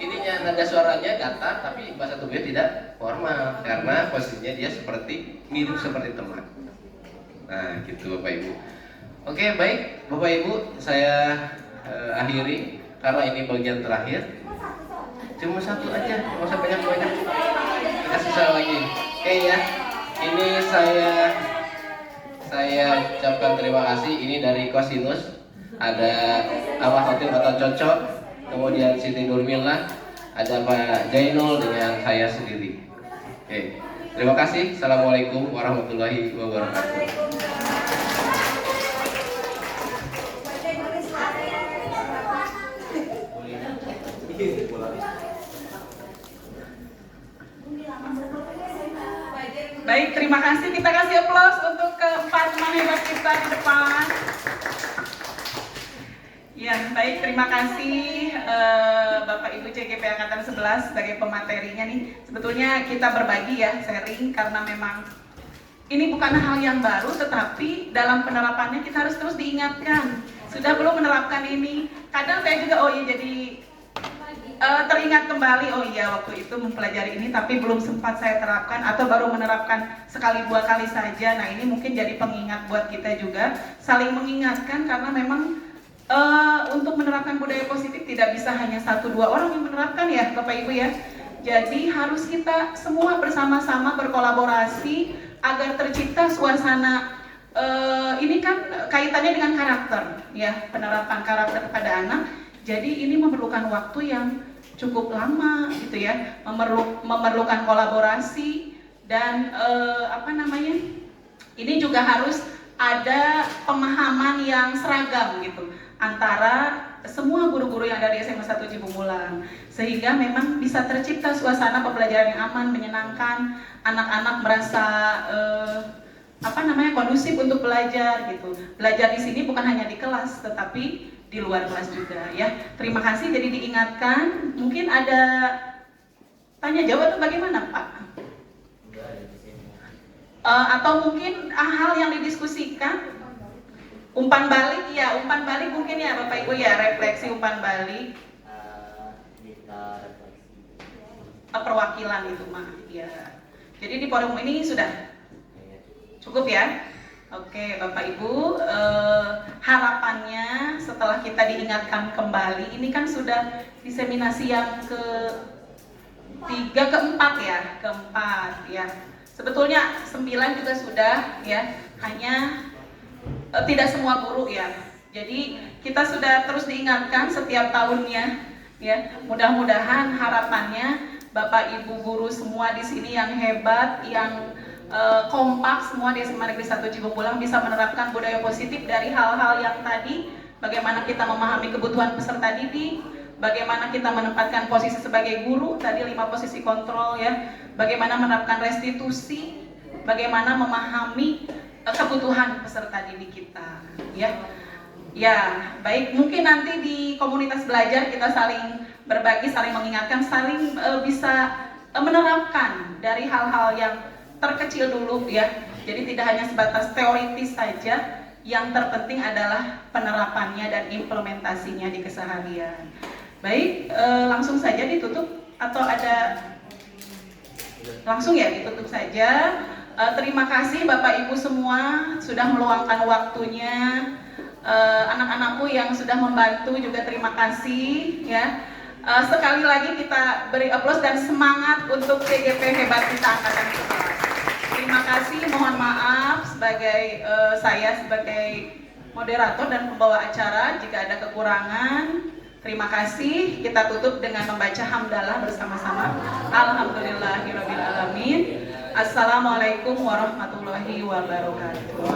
Ininya nada suaranya datar tapi bahasa tubuhnya tidak formal karena posisinya dia mirip seperti teman. Nah, gitu Bapak Ibu. Oke, baik Bapak Ibu, saya akhiri karena ini bagian terakhir. Cuma satu aja, nggak usah banyak-banyak. Kita sisa lagi. Oke ya. Ini saya ucapkan terima kasih. Ini dari Kosinus. Ada Awah Hotel atau Cocok, kemudian Siti Nurmila, ada Pak Jainul dengan saya sendiri. Oke. Terima kasih. Assalamualaikum warahmatullahi wabarakatuh. Baik, terima kasih. Kita kasih aplaus untuk keempat teman hebat kita di depan. Ya, baik, terima kasih Bapak Ibu CGP Angkatan 11 sebagai pematerinya nih. Sebetulnya kita berbagi ya, sharing karena memang ini bukan hal yang baru, tetapi dalam penerapannya kita harus terus diingatkan. Sudah belum menerapkan ini? Kadang saya juga jadi teringat kembali, oh iya waktu itu mempelajari ini tapi belum sempat saya terapkan atau baru menerapkan sekali dua kali saja. Nah ini mungkin jadi pengingat buat kita juga, saling mengingatkan karena memang untuk menerapkan budaya positif tidak bisa hanya 1-2 orang yang menerapkan ya Bapak Ibu ya. Jadi harus kita semua bersama-sama berkolaborasi agar tercipta suasana ini kan kaitannya dengan karakter ya, penerapan karakter pada anak. Jadi ini memerlukan waktu yang cukup lama gitu ya, memerlukan kolaborasi dan ini juga harus ada pemahaman yang seragam gitu antara semua guru-guru yang ada di SMA 1 Cibungbulang, sehingga memang bisa tercipta suasana pembelajaran yang aman, menyenangkan, anak-anak merasa kondusif untuk belajar gitu. Belajar di sini bukan hanya di kelas tetapi di luar kelas juga ya. Terima kasih, jadi diingatkan. Mungkin ada tanya jawab atau bagaimana Pak? Atau mungkin hal yang didiskusikan? Umpan balik ya, umpan balik mungkin ya Bapak Ibu ya, refleksi umpan balik. Perwakilan itu mah ya. Jadi di forum ini sudah cukup ya. Oke Bapak Ibu, harapannya setelah kita diingatkan kembali, ini kan sudah diseminasi yang keempat ya. Sebetulnya 9 juga sudah ya, hanya tidak semua guru ya. Jadi kita sudah terus diingatkan setiap tahunnya ya. Mudah-mudahan harapannya Bapak Ibu guru semua di sini yang hebat, yang kompak semua di SMA Negeri 1 Cibungbulang bisa menerapkan budaya positif dari hal-hal yang tadi. Bagaimana kita memahami kebutuhan peserta didik, bagaimana kita menempatkan posisi sebagai guru, tadi 5 posisi kontrol ya, bagaimana menerapkan restitusi, bagaimana memahami kebutuhan peserta didik kita ya. Ya, baik, mungkin nanti di komunitas belajar kita saling berbagi, saling mengingatkan, saling bisa menerapkan dari hal-hal yang terkecil dulu ya. Jadi tidak hanya sebatas teoritis saja, yang terpenting adalah penerapannya dan implementasinya di keseharian. Baik, langsung saja ditutup atau ada langsung ya ditutup saja. Terima kasih Bapak Ibu semua sudah meluangkan waktunya. Anak-anakku yang sudah membantu juga terima kasih ya. Sekali lagi kita beri aplaus dan semangat untuk TGP hebat kita angkatan 11. Terima kasih, mohon maaf sebagai saya sebagai moderator dan pembawa acara jika ada kekurangan. Terima kasih. Kita tutup dengan membaca hamdalah bersama-sama. Alhamdulillahirabbil alamin. Assalamualaikum warahmatullahi wabarakatuh.